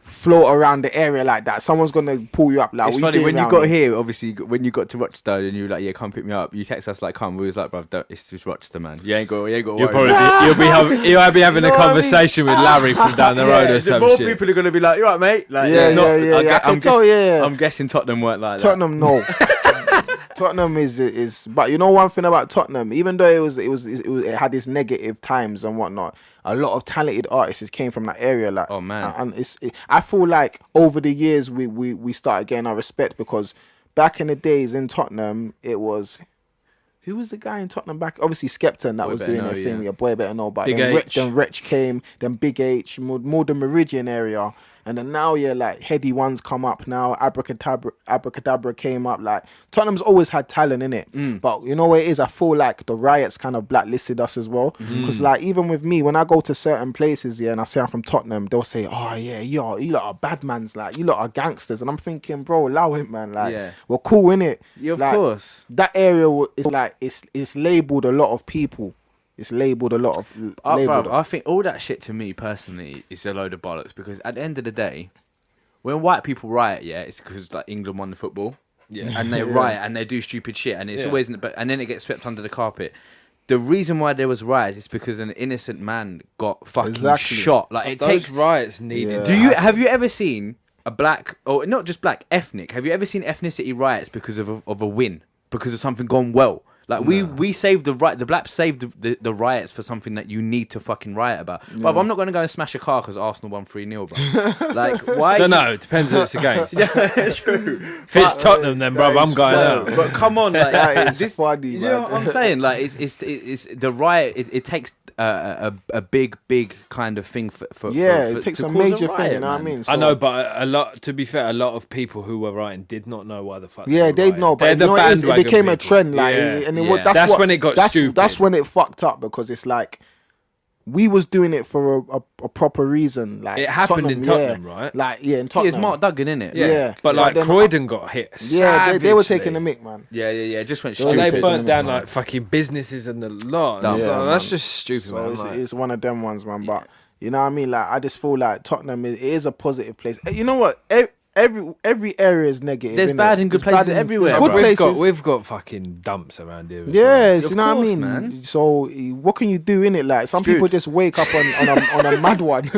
float around the area like that. Someone's gonna pull you up. Like, it's what funny you when doing you round got here? here. Obviously, when you got to Rochester and you were like, "Yeah, come pick me up." You text us like, "Come." We was like, "Bro, it's just Rochester, man. You ain't got to You'll worry." probably about it." you'll be having You a know what I mean? conversation with Larry from down the road or the some more shit. people are gonna be like, "You right, mate?" Like, Yeah, it's not, yeah. I can tell, yeah. I'm guessing Tottenham weren't like Tottenham, no. Tottenham is, but you know one thing about Tottenham, even though it had its negative times and whatnot, a lot of talented artists came from that area. Like, Oh, man. and I feel like over the years we started getting our respect, because back in the days in Tottenham, it was. Who was the guy in Tottenham back? Obviously Skepta that Boy was Better doing Know, their thing. yeah. Your boy better know. But Big then H. Wretch came, then Big H, more the Meridian area. And then now, yeah, like, Heady One's come up now. Abracadabra came up. Like, Tottenham's always had talent in it. But you know what it is? I feel like the riots kind of blacklisted us as well. Because, like, even with me, when I go to certain places, yeah, and I say I'm from Tottenham, they'll say, "Oh, yeah, you lot are bad mans. Like, you lot are gangsters." And I'm thinking, bro, allow it, man. Like, Yeah. we're cool, innit? Yeah, of Like, course. that area is like, it's labelled a lot of people. It's labelled a lot of... Bruv, I think all that shit to me personally is a load of bollocks, because at the end of the day, when white people riot, yeah, it's because like England won the football. Yeah. And they riot and they do stupid shit, and it's Yeah. always, but and then it gets swept under the carpet. The reason why there was riots is because an innocent man got fucking shot. Like it Those takes. riots needed. Yeah. Have you ever seen a black, or not just black, ethnic? Have you ever seen ethnicity riots because of a win, because of something gone well? Like we saved the blacks saved the riots for something that you need to fucking riot about. But I'm not going to go and smash a car because Arsenal won 3-0, bro. Like why? Don't know. It depends who it's against. True. If it's Tottenham, then bro, I'm going out. But come on, like That is funny, You know man. what I'm saying? Like it's the riot. It takes a big kind of thing for it takes to a cause major riot, thing, you know what I man. mean? I know, but a lot. To be fair, a lot of people who were writing did not know why the fuck. Yeah, they they know, but They're you the know what it is? It bandwagon became a people. trend, like, Yeah. and Yeah. That's when it got stupid. That's when it fucked up, because it's like we was doing it for a proper reason. Like It happened in Tottenham, right? Like in Yeah, Tottenham. it's Mark Duggan, innit? Yeah. But Yeah, like then- Croydon got hit. Yeah, they were savagely. taking the mick, man. Yeah. It just went They were And they stupid. taking burnt the down mick, man. like fucking businesses and the lot. Dumb. So Yeah, that's man. just stupid, So man. it's, Like, it's one of them ones, man. But you know what I mean? Like I just feel like Tottenham is a positive place. You know what? Every area is negative. There's innit? bad and good There's places bad and- everywhere, there's bro. Good places. we've got fucking dumps around here. as well. Yes, Of you know what I course, mean, man. So what can you do in it? Like some Dude. people just wake up on a mad one.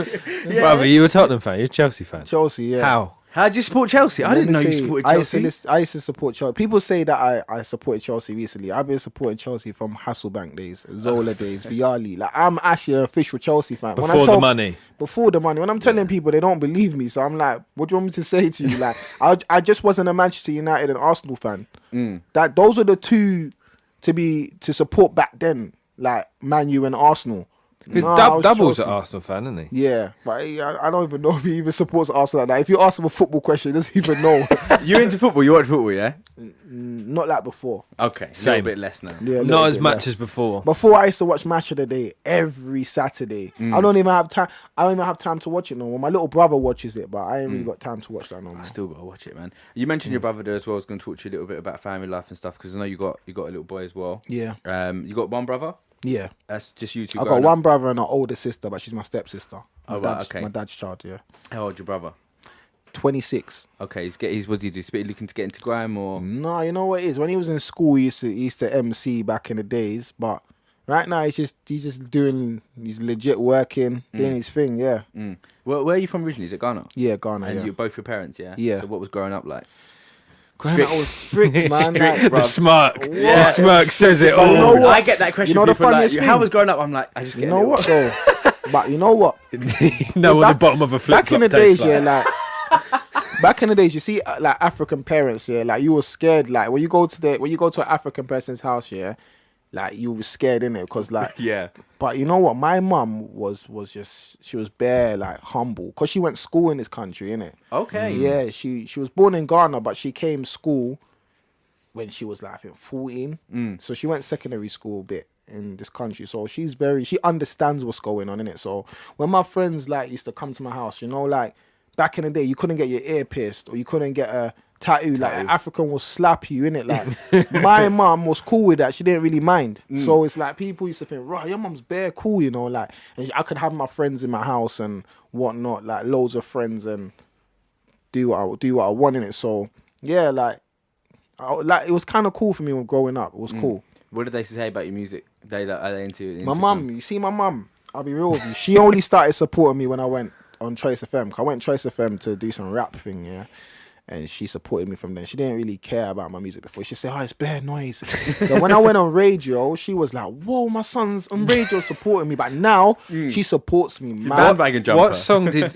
Brother, you a Tottenham fan? You're a Chelsea fan? Chelsea, yeah. How? How'd you support Chelsea? I Let didn't me know you say, supported I Chelsea. used to support Chelsea. People say that I supported Chelsea recently. I've been supporting Chelsea from Hasselbank days, Zola days, Vialli. Like I'm actually an official Chelsea fan. When I Before the tell- money. Before the money. When I'm telling people, they don't believe me. So I'm like, what do you want me to say to you? Like, I just wasn't a Manchester United and Arsenal fan. That those are the two to support back then. Like Man U and Arsenal. Because No, I was Double's an Chelsea. Arsenal fan, isn't he? Yeah, but I don't even know if he even supports Arsenal like that. If you ask him a football question, he doesn't even know. You into football? You watch football, yeah? Not like before. Okay, Same. a little bit less now. Yeah, a little Not as bit much less. as before. Before, I used to watch Match of the Day every Saturday. I don't even have time. I don't even have time to watch it no more. My little brother watches it, but I ain't really got time to watch that no more. I still gotta watch it, man. You mentioned your brother there as well. I was going to talk to you a little bit about family life and stuff, because I know you got a little boy as well. Yeah, You got one brother? yeah. That's just you two. I got growing one up? brother and an older sister, but she's my stepsister. Oh, right, okay. My dad's child. Yeah, How old your brother? 26. Okay, what's he do? Looking to get into grime or? No, you know what it is. When he was in school, he used to MC back in the days, but right now he's just doing. He's legit working, doing his thing. Yeah, Where are you from originally? Is it Ghana? yeah, Ghana. And Yeah, you're both your parents, yeah? Yeah. So what was growing up like? Growing up, I was strict, man. like, The smirk. Yeah. The smirk says it all. You know what? I get that question. You know the people are like, funniest how thing? was growing up? I'm like, I just get you a know little- what though? But you know what? know what the Back- bottom of a flip Back in the flop days, tastes yeah, like. like back in the days, you see, like African parents, yeah, like you were scared, like when you go to an African person's house, yeah, like you were scared in it, because like, Yeah. but you know what, my mum was just, she was bare like humble, because she went to school in this country, innit? Okay. Yeah, she was born in Ghana, but she came school when she was like, I think 14. So she went secondary school a bit in this country. So she understands what's going on in it. So when my friends like used to come to my house, you know, like back in the day, you couldn't get your ear pierced or you couldn't get a tattoo. Like an African will slap you in it. Like my mum was cool with that. She didn't really mind. So it's like people used to think, right, your mum's bare cool, you know, like, and I could have my friends in my house and whatnot, like loads of friends, and do what I want in it. So yeah, like it was kind of cool for me when growing up. It was cool. What did they say about your music? Are they into My mum, you see, my mum, I'll be real with you. She only started supporting me when I went on Choice FM. 'Cause I went Choice FM to do some rap thing, yeah. And she supported me from then. She didn't really care about my music before. She said, "Oh, it's bare noise." But when I went on radio, she was like, "Whoa, my son's on radio supporting me." But now she supports me, man. bandwagon jumper? What song did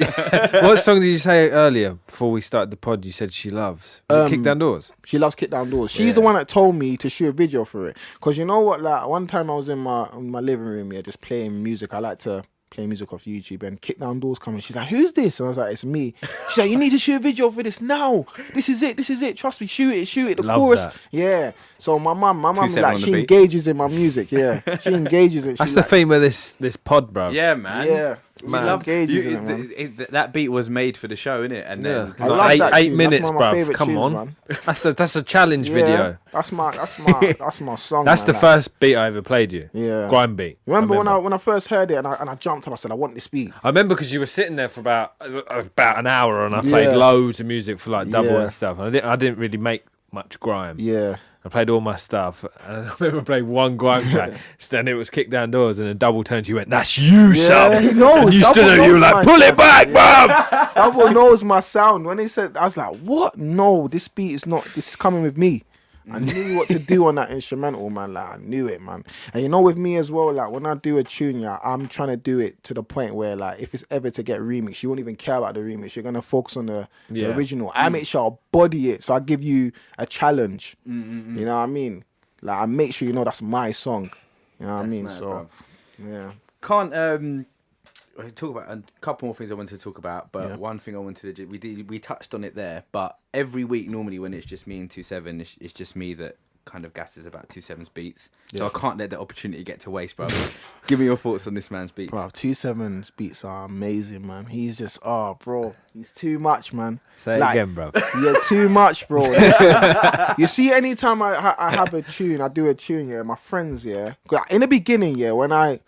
you say earlier before we started the pod? You said she loves Kick Down Doors. She loves Kick Down Doors. She's the one that told me to shoot a video for it. Because you know what? Like one time I was in my living room, yeah, just playing music. I like to play music off YouTube, and Kick Down Doors coming. She's like, "Who's this?" And I was like, "It's me." She's like, "You need to shoot a video for this now. This is it. Trust me, shoot it. The Love chorus." that. Yeah. So my mum, 2-7 like, on the she beat. engages in my music. Yeah, she engages it. That's She's the like, theme of this pod, bro. Yeah, man. Yeah. Man. love Gauges in it, man. that beat was made for the show, innit? And then I love that eight tune. minutes, That's one of my bruv. favourite Come tunes, on. man. That's a challenge video. That's my song. That's man, the like, first beat I ever played you. Yeah. Grime beat. Remember when I first heard it and I jumped up, I said I want this beat. I remember because you were sitting there for about an hour and I played Yeah. loads of music for like double Yeah. and stuff. And I didn't really make much grime. Yeah. I played all my stuff, and I remember playing one grime track. Then it was Kick Down Doors, and then Double turned to you, went, "That's you, son." he knows. And you stood there, you were like, "Pull it back, bruv." Double knows my sound. When he said, I was like, what? No, this beat is not. This is coming with me. I knew what to do on that instrumental, man. Like I knew it, man. And you know, with me as well, like when I do a tune, yeah, I'm trying to do it to the point where, like, if it's ever to get remixed, you won't even care about the remix. You're gonna focus on the original. I make sure I body it, so I give you a challenge. You know what I mean? Like I make sure you know that's my song. You know what I mean? mad, So, bro. yeah. Can't talk about a couple more things I wanted to talk about, but Yeah. one thing I wanted to we touched on it there, but every week normally when it's just me and 2-7, it's just me that kind of gasses about 2-7's beats, so I can't let the opportunity get to waste, bro. Give me your thoughts on this man's beats. Bro, 2-7's beats are amazing, man. He's just, bro, he's too much, man. Say it again, bruv. Yeah, too much, bro. You see, anytime I have a tune, I do a tune, yeah, my friends, yeah. 'Cause in the beginning, yeah, when I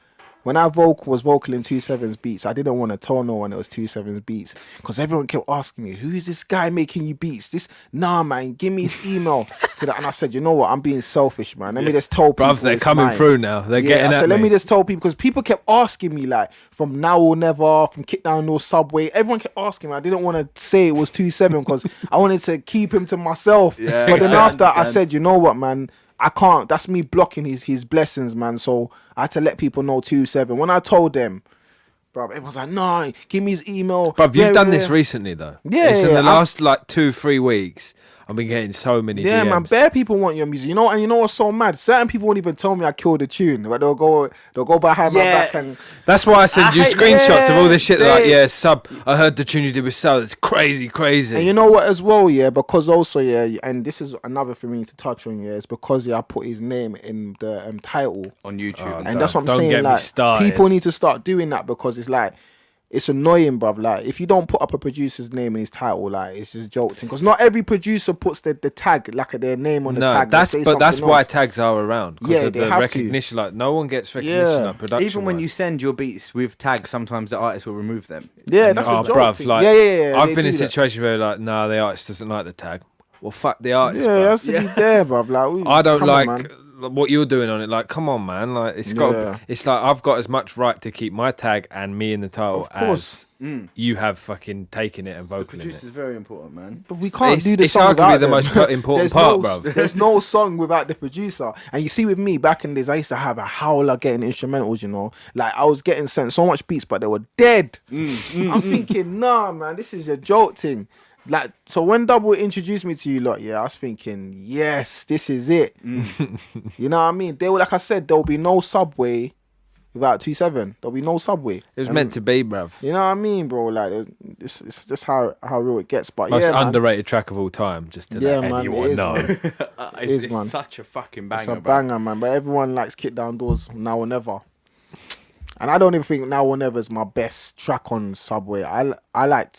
was vocal in 2-7's beats, I didn't want to tell no one it was 2-7's beats because everyone kept asking me, who is this guy making you beats? Nah, man, give me his email to that. And I said, you know what? I'm being selfish, man. Let me just tell people. Bruv, they're it's coming mine. through now. They're getting I at said, let me. me just tell people because people kept asking me, like, from Now or Never, from Kick Down or Subway. Everyone kept asking me. I didn't want to say it was 2-7 because I wanted to keep him to myself. Yeah, but then I after I understand. said, you know what, man? I can't. That's me blocking his blessings, man. So I had to let people know 2-7. When I told them, bro, everyone's like, "No, give me his email." Bruv, you've Yeah, done yeah. this recently, though. Yeah, It's in yeah, the last, 2-3 weeks, I've been getting so many Yeah, DMs. man, bare people want your music. You know, and you know what's so mad? Certain people won't even tell me I killed the tune. But they'll go behind my back and That's why I send you hate- screenshots of all this shit. They're like, they- yeah, Sub, I heard the tune you did with Sub. It's crazy. And you know what as well, yeah, because also, yeah, and this is another thing we need to touch on, yeah, is because, yeah, I put his name in the title. On YouTube. And that's what I'm Don't saying, get me like, started. people need to start doing that because it's like, it's annoying, bruv. Like, if you don't put up a producer's name in his title, like, it's just jolting. Because not every producer puts the tag, like, their name on the No, tag. that's They say that's something why else. tags are around. Because Yeah, of they the have to. recognition. Like, no one gets recognition Yeah. like production. Even when you send your beats with tags, sometimes the artist will remove them. Yeah, that's oh, a joke. bruv, thing. like, yeah. I've they been in do that. situations where, like, nah, the artist doesn't like the tag. Well, fuck the artist, Yeah, bruv. it has to be there, bruv. Like, I don't come on, like man. what you're doing on it. Like, come on, man. Like, it's got. Yeah. It's like I've got as much right to keep my tag and me in the title Of course. as you have fucking taken it and The vocal in producer's it. very important, man. But we can't do the It's song arguably without the them. most important There's part, no, bruv. There's no song without the producer. And you see with me, back in the days, I used to have a howler getting instrumentals, you know. Like, I was getting sent so much beats, but they were dead. I'm thinking, nah, man, this is a joke thing. Like, so when Double introduced me to you lot, yeah, I was thinking, yes, this is it. You know what I mean? They were, like I said, there'll be no Subway without 2-7. There'll be no Subway. It was meant to be, bruv. You know what I mean, bro? Like, it's just how real it gets. But Most yeah, man. underrated track of all time. Just to Yeah, let man, anyone it is, know. man. It's man. such a fucking banger, It's a bro. banger, man. But everyone likes Kick Down Doors Now or Never. And I don't even think Now or Never is my best track on Subway. I like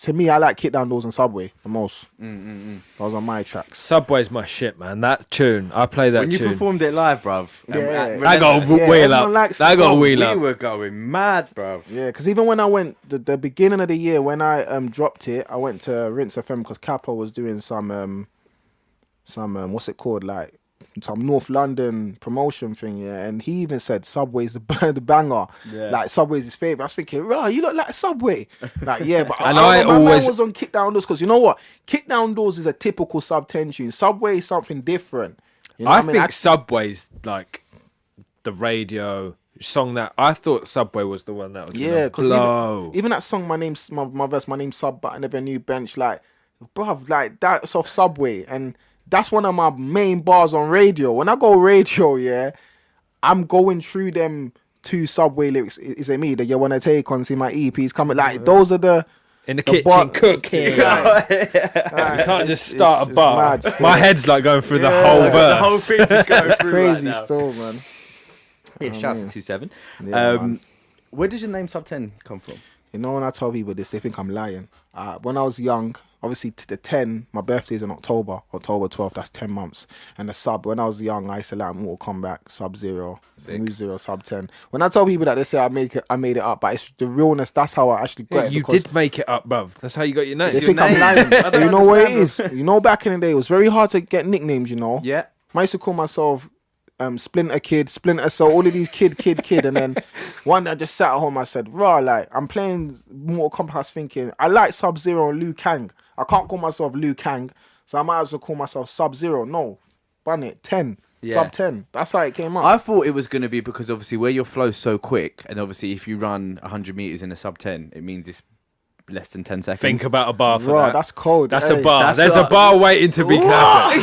Kick Down Doors and Subway the most. Those are my tracks. Subway's my shit, man. That tune, I play that When you tune. performed it live, bruv. Yeah. I got Yeah, wheel everyone up. likes the I got song. wheel We up. were going mad, bruv. Yeah, because even when I went the beginning of the year when I dropped it, I went to Rinse FM because Kappa was doing some what's it called, like some North London promotion thing, yeah, and he even said Subway's the banger, Yeah. like Subway's his favorite. I was thinking, right, you look like Subway, like yeah, but And I I my always- man was on Kick Down Doors because you know what, Kick Down Doors is a typical Subten tune. Subway is something different. You know I what mean? think Subway's like the radio song that I thought Subway was the one that was Yeah, gonna because blow. even that song, my name's my verse, my name's Sub, but I never knew bench. Like, bruv, like that's off Subway, and that's one of my main bars on radio. When I go radio, yeah, I'm going through them two Subway lyrics. Is it me that you wanna take on? See my EPs coming. Like those are the In the the kitchen bar- cooking. Like, You can't just start a it's bar. mad still. My head's like going through the Yeah. whole The verse. The whole thing is going through crazy right now. still, man. Yeah, shouts to 2-7. Yeah, man. Where does your name Subten come from? You know, when I tell people this, they think I'm lying. When I was young, obviously to the 10, my birthday's in October 12th, that's 10 months. And the sub, when I was young, I used to like Mortal Kombat, Sub-Zero, Move Zero, Sub-10. When I tell people that, they say I made it up, but it's the realness, that's how I actually got it. You did make it up, bruv. That's how you got your name. They think I'm lying. But you know what it is? You know, back in the day, it was very hard to get nicknames, you know? Yeah. I used to call myself Splinter Kid, Splinter Cell, all of these kid. And then one day I just sat at home, I said, raw, like, I'm playing Mortal Kombat, I was thinking, I like Sub-Zero and Liu Kang. I can't call myself Liu Kang, so I might as well call myself Sub-Zero. No, run it, 10. Yeah. Sub-10. That's how it came up. I thought it was going to be because obviously where your flow's so quick, and obviously if you run 100 meters in a Sub-10, it means it's less than 10 seconds. Think about a bar for Raw, that. that's cold. That's Hey, a bar. There's like- a bar waiting to be clapped.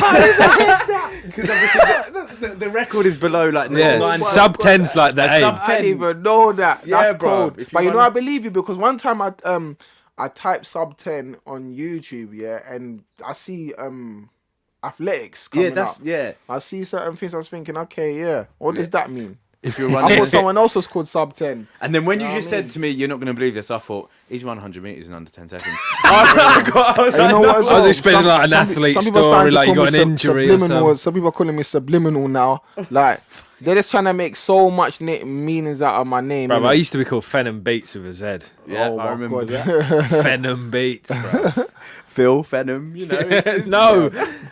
Because obviously the record is below like Yeah, 9. Sub-10's like the aim. I didn't even know that. Yeah, That's bro. cold. If you But you know, run- I believe you because one time I typed Sub-10 on YouTube, yeah, and I see athletics coming up. Yeah. I see certain things. I was thinking, okay, yeah, what does that mean? If you're I running, thought someone else was called Sub-10. and then when you know just what I said to me, "You're not going to believe this," I thought he's run 100 meters in under 10 seconds. You know what? as I was well? expecting like an athlete some people are story, starting to like you call got me an injury or subliminal. something. Some people are calling me subliminal now. Like they're just trying to make so much meanings out of my name. Bro, innit? I used to be called Phenom Beats with a Z. Yeah, Oh I my remember God. that. Phenom Beats, bro. Phil Venom, you know. No,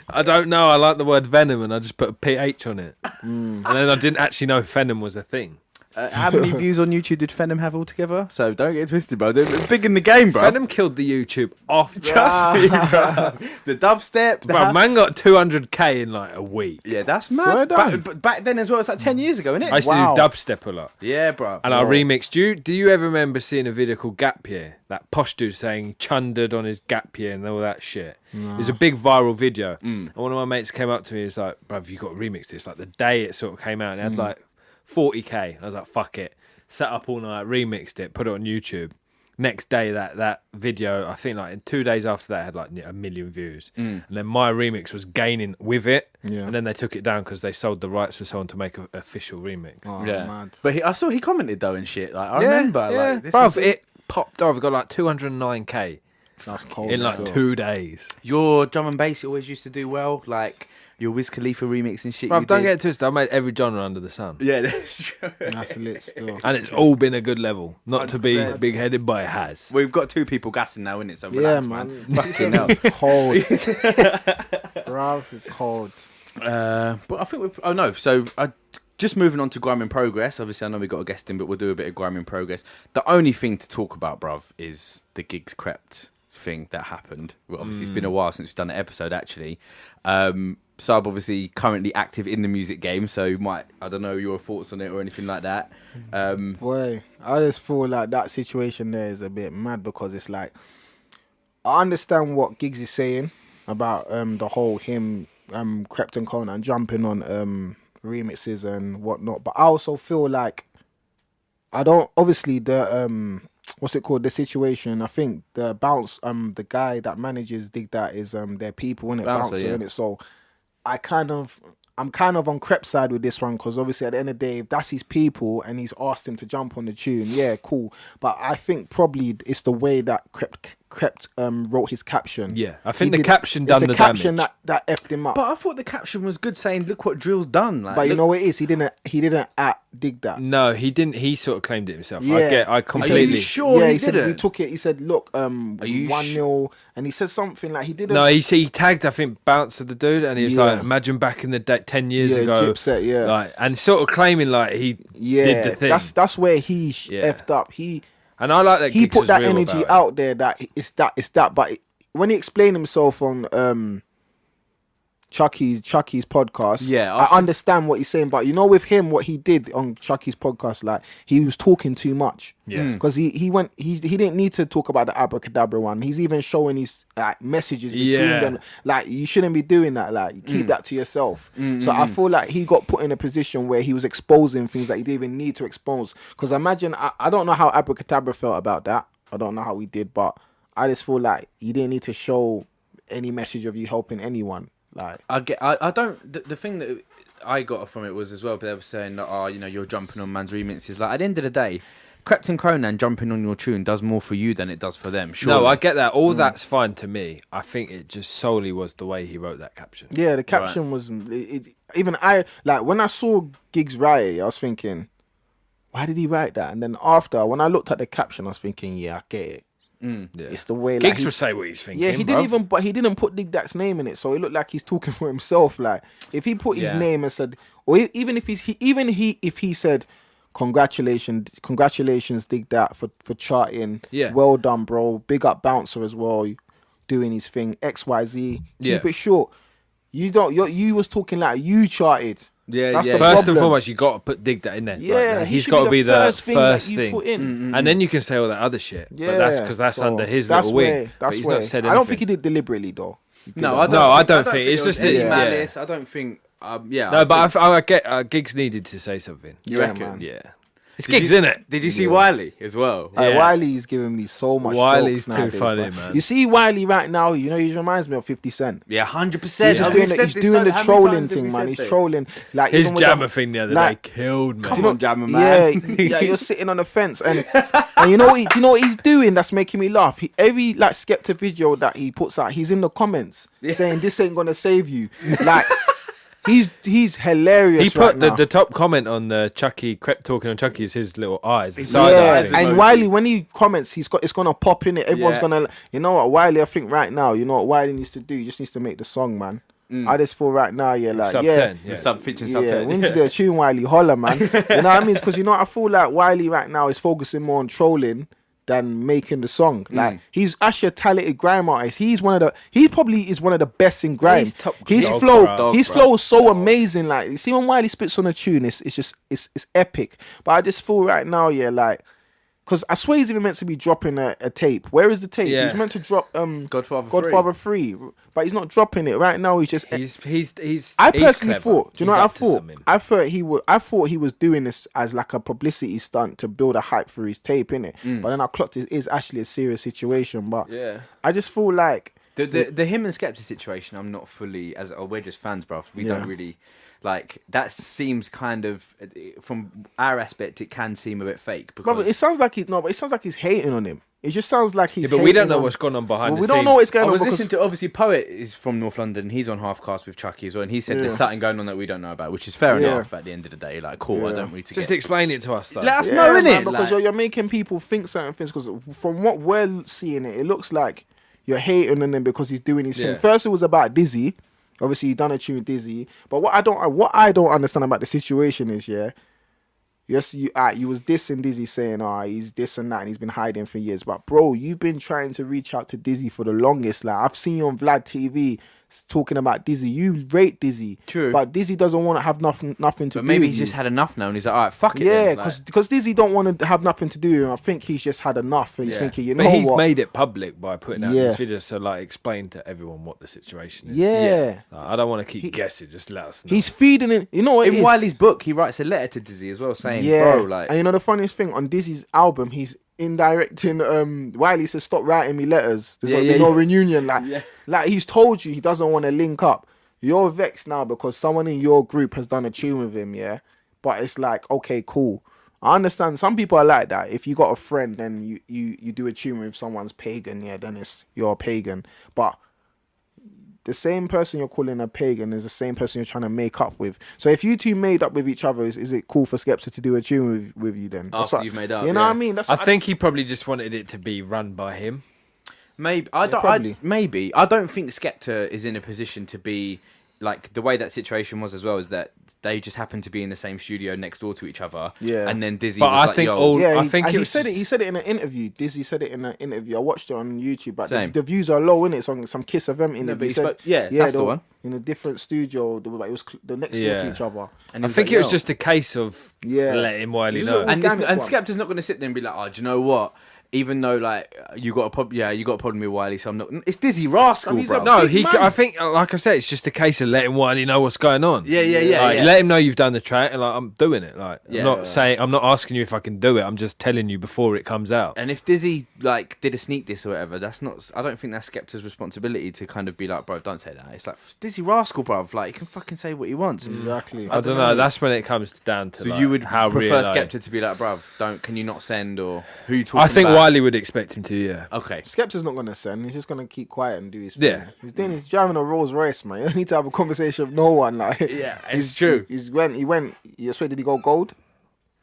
I don't know. I like the word venom, and I just put a PH on it. And then I didn't actually know venom was a thing. How many views on YouTube did Venom have altogether? So don't get twisted, bro. They're big in the game, bro. Venom killed the YouTube off. Trust me, bro. The dubstep, Bro, man got 200k in like a week. yeah, that's Swear mad. down. But back then as well, it's like 10 years ago, isn't it? I used Wow. to do dubstep a lot. Yeah, bro. And I remixed. Do you ever remember seeing a video called Gap Year? That posh dude saying he chundered on his gap year and all that shit. It was a big viral video. And one of my mates came up to me and was like, bruv, you got to remix this. Like the day it sort of came out and it had like 40k. I was like, fuck it. Sat up all night, remixed it, put it on YouTube. Next day, that video, I think like in 2 days after that, had like 1 million views. And then my remix was gaining with it. Yeah. And then they took it down because they sold the rights for someone to make an official remix. Oh, Yeah. mad. But I saw he commented though and shit. Like I remember, yeah. like this Bruv, was- it popped off. It got like 209k That's cold. in like still. 2 days. your drum and bass you always used to do well, like your Wiz Khalifa remix and shit. Bruv, you don't did. get it twisted. I made every genre under the sun. Yeah, that's true. That's lit still. And it's all been a good level. Not to be 100%. big-headed, but it has. We've got 2 people gassing now, innit? So Yeah, relax, man. Fucking hell. It's cold. Bruv, it's cold. But I think we're. Oh no! So just moving on to Grime in Progress. Obviously, I know we got a guest in, but we'll do a bit of Grime in Progress. The only thing to talk about, bruv, is the gigs crept thing that happened. Well, obviously, it's been a while since we've done an episode. Actually, Sub obviously currently active in the music game, so I don't know your thoughts on it or anything like that. Boy, I just feel like that situation there is a bit mad because it's like I understand what Giggs is saying about the whole him crept and Conan jumping on remixes and whatnot, but I also feel like I don't obviously the what's it called, the situation, I think the bounce the guy that manages Dig That is their people, innit? Bouncer, yeah. innit? So I'm kind of on Crep's side with this one because obviously at the end of the day, if that's his people and he's asked him to jump on the tune, yeah, cool. But I think probably it's the way that Crept wrote his caption. Yeah, I think He the caption it's done the the caption damage. that effed him up. But I thought the caption was good, saying, "Look what Drill's done." Like, But you look- know what it is? He didn't Dig That. No, he didn't. He sort of claimed it himself. Yeah. I Are completely. you sure Yeah, he he said didn't? we took it. He said, "Look, you 1-0," and he said something like he didn't. No, he tagged, I think, Bouncer the dude, and he was Yeah. like, imagine back in the day, 10 years yeah, ago. Gypset, yeah, Like, and sort of claiming like he yeah. did the thing. That's where he Yeah. effed up. He And I like that he Giggs put was that real energy about it. out there that it's that. But when he explained himself on Chucky's podcast, Yeah, I understand what he's saying. But you know, with him, what he did on Chucky's podcast, like he was talking too much. Yeah. Because he didn't need to talk about the abracadabra one. He's even showing his like messages between Yeah. them. Like you shouldn't be doing that. Like you keep that to yourself. So I feel like he got put in a position where he was exposing things that he didn't even need to expose. Because imagine, I don't know how abracadabra felt about that. I don't know how he did, but I just feel like you didn't need to show any message of you helping anyone. Like I don't. The thing that I got from it was as well, they were saying that, oh, you know, you're jumping on man's remixes. Like at the end of the day, Captain Conan jumping on your tune does more for you than it does for them. Sure. No, I get that. All that's fine to me. I think it just solely was the way he wrote that caption. Yeah, the caption was even I like when I saw Giggs write it, I was thinking, why did he write that? And then after, when I looked at the caption, I was thinking, yeah, I get it. Yeah. It's the way Giggs like, will say what he's thinking. Yeah, he didn't put Dig Dak's name in it, so it looked like he's talking for himself. Like if he put his name and said, or even if he said, congratulations, Dig Dak for charting. Yeah. Well done, bro. Big up Bouncer as well, doing his thing. XYZ. Keep it short. You was talking like you charted. Yeah, That's yeah. the First problem. and foremost, you got to put Dig That in there. Yeah, like, he he's should got to be the first thing that first you thing, put in. and then you can say all that other shit. Yeah, because that's so under his that's little wing. where- But he's not said anything. I don't think he did deliberately though. No, I don't think it's just any yeah. malice. I don't think. Yeah. No, but I get Giggs needed to say something. You Yeah, reckon? man. Yeah, it's Did Giggs, you- isn't it? Did you see Wiley as well? Yeah. Wiley's giving me so much. Wiley's jokes too nowadays, funny, man. You see Wiley right now. You know he reminds me of 50 Cent. Yeah, 100%. He's just doing the trolling thing, man. He's trolling like His even with jammer thing the other like- day killed me. Come on, Jammer man. Yeah, you're sitting on the fence, and you know what he's doing. That's making me laugh. Every like Skepta video that he puts out, he's in the comments saying this ain't gonna save you. Like he's hilarious. He put right now. the top comment on the Chucky Crep talking on Chucky is his little eyes. The Yeah, side eyes. and emoji. Wiley, when he comments, it's gonna pop in it. Everyone's Yeah. gonna, you know what, Wiley. I think right now, you know what Wiley needs to do. He just needs to make the song, man. I just feel right now, like Subten, yeah. Featuring yeah, Subten. we need to do a tune, Wiley. Holla, man. You know what I mean? Because I feel like Wiley right now is focusing more on trolling than making the song. Like he's actually a talented grime artist. He probably is one of the best in grime. He's top His dog, flow, bro. his flow is so amazing. Like you see when Wiley spits on a tune, it's just it's epic. But I just feel right now, like. Because I swear he's even meant to be dropping a tape. Where is the tape? Yeah. He's meant to drop Godfather 3, but he's not dropping it right now. He's just. He's. I he's personally clever. thought. Do you know He's what I up to thought? something. I thought he was doing this as like a publicity stunt to build a hype for his tape, innit? But then I clocked it is actually a serious situation. But Yeah. I just feel like The him and Skepta situation, I'm not fully we're just fans, bro. We don't really like that. Seems kind of from our aspect, it can seem a bit fake because But it sounds like he's hating on him. It just sounds like he's. Yeah, but we don't hating know on- what's going on behind Well, the we scenes. don't know what's going I on was because listening to obviously Poet is from North London. He's on half cast with Chucky as well, and he said there's something going on that we don't know about, which is fair Yeah. enough. At the end of the day, like cool, I don't need to Just get. explain it to us, though. Let us yeah, know, man, innit? because Like- you're making people think certain things. Because from what we're seeing, it looks like you're hating on him because he's doing his thing. Yeah. First, it was about Dizzy. Obviously, he done a tune with Dizzy. But what I don't understand about the situation is, yes, you was dissing Dizzy saying, he's this and that, and he's been hiding for years. But bro, you've been trying to reach out to Dizzy for the longest. Like I've seen you on Vlad TV talking about Dizzy. You rate Dizzy, True. but Dizzy doesn't want to have nothing to But do. maybe with he's you. just had enough now, and he's like, all right, fuck it. Yeah, then. because Dizzy don't want to have nothing to do with him. I think he's just had enough, and he's Yeah. thinking, you But know he's what? made it public by putting out Yeah. this video, so like explain to everyone what the situation is. Yeah. Like, I don't want to keep guessing. Just let us know. He's feeding it. You know what? it in is? Wiley's book, he writes a letter to Dizzy as well, saying, Yeah, bro, like, and you know the funniest thing on Dizzy's album, he's indirecting. Wiley says, "Stop writing me letters. There's no reunion." Like he's told you he doesn't want to link up. You're vexed now because someone in your group has done a tune with him, yeah. But it's like, okay, cool. I understand. Some people are like that. If you got a friend and you do a tune with someone's pagan, then you're a pagan. But the same person you're calling a pagan is the same person you're trying to make up with. So if you two made up with each other, is it cool for Skepta to do a tune with you then? After you've made up, you know what I mean? I think he probably just wanted it to be run by him. Maybe probably. I don't think Skepta is in a position to be like the way that situation was as well. Is that they just happened to be in the same studio next door to each other. Yeah. And then Dizzy. But was I like, think Yo, all- Yeah, I think he it was said it. just- He said it in an interview. Dizzy said it in an interview. I watched it on YouTube, but Same. the views are low in it. Some Kiss FM interview. but He he said, spoke- yeah, that's they the were one. in a different studio. They were like, it was the next door Yeah. to each other. And I he was think like, it was Yo. just a case of Yeah. letting Wiley This is know. a- And organic one. Skepta's not going to sit there and be like, oh, do you know what? even though like you got a problem with Wiley, so I'm not. It's Dizzy Rascal, He's bro. no, Big man. I think, like I said, it's just a case of letting Wiley know what's going on. Yeah. Like, let him know you've done the track, and like I'm doing it. Like Yeah. I'm not asking you if I can do it. I'm just telling you before it comes out. And if Dizzy like did a sneak diss or whatever, that's not. I don't think that's Skepta's responsibility to kind of be like, bro, don't say that. It's like Dizzy Rascal, bro. Like he can fucking say what he wants. Exactly. I don't know. That's when it comes down to. So like, you would how prefer real, Skepta to be like, bruv, can you not send, or who you talking I think about? Wiley would expect him to. Yeah. Okay. Skepta's not gonna send. He's just gonna keep quiet and do his thing. Yeah. He's driving a Rolls Royce, man. You don't need to have a conversation with no one. Like, Yeah, it's true. He went. Yes, where did he go gold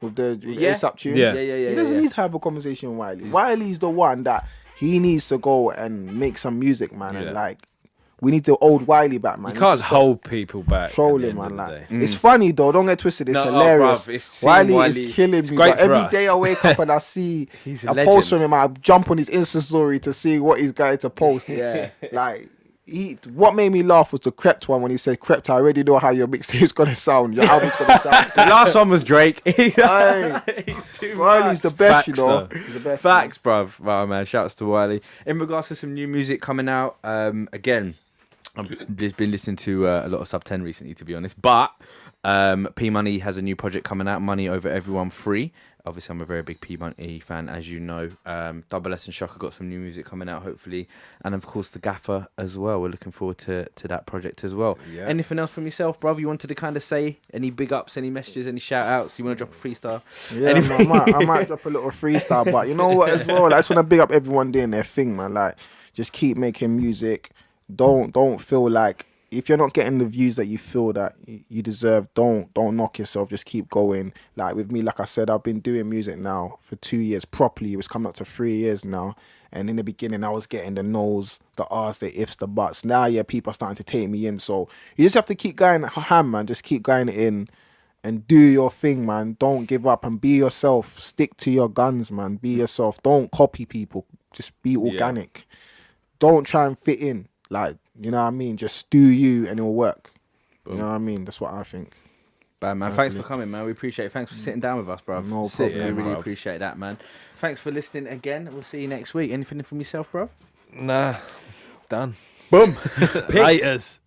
with the ASAP tune? Yeah. He doesn't need to have a conversation with Wiley. Wiley's the one that he needs to go and make some music, man. Yeah. And like, we need the old Wiley back, man. You can't hold people back. Trolling, man. Like, it's funny though. Don't get twisted. It's No, hilarious. bruv, it's seeing Wiley- is killing me. great But for every us. day I wake up and I see He's a a post legend. from him, I jump on his Insta story to see what he's going to post. Yeah. Like, what made me laugh was the Crept one when he said, "Crept, I already know how your mixtape's gonna sound. Your album's gonna sound." The last one was Drake. Hey, He's too Wiley's the best, Facts, you know. though. He's the best. Facts, bruv. Wow, man. Shouts to Wiley. In regards to some new music coming out, again, I've just been listening to a lot of Subten recently, to be honest. But P Money has a new project coming out, Money Over Everyone Free. Obviously, I'm a very big P Money fan, as you know. Double S and Shocker got some new music coming out, hopefully. And of course, the Gaffer as well. We're looking forward to that project as well. Yeah. Anything else from yourself, bruv? You wanted to kind of say any big ups, any messages, any shout outs? You want to drop a freestyle? Yeah, man, I might drop a little freestyle, but you know what as well? I just want to big up everyone doing their thing, man. Like, just keep making music. Don't feel like if you're not getting the views that you feel that you deserve, don't knock yourself. Just keep going. Like with me, like I said, I've been doing music now for 2 years properly. It was coming up to 3 years now. And in the beginning, I was getting the no's, the R's, the ifs, the buts. Now, yeah, people are starting to take me in. So you just have to keep going ham, man. Just keep going in and do your thing, man. Don't give up and be yourself. Stick to your guns, man. Be yourself. Don't copy people. Just be organic. Don't try and fit in. Like, you know what I mean? Just do you and it'll work. Boom. You know what I mean? That's what I think. Bad man. Personally. Thanks for coming, man. We appreciate it. Thanks for sitting down with us, bro. No Sick. problem, We really bruv. appreciate that, man. Thanks for listening again. We'll see you next week. Anything from yourself, bro? Nah. Done. Boom. Haters.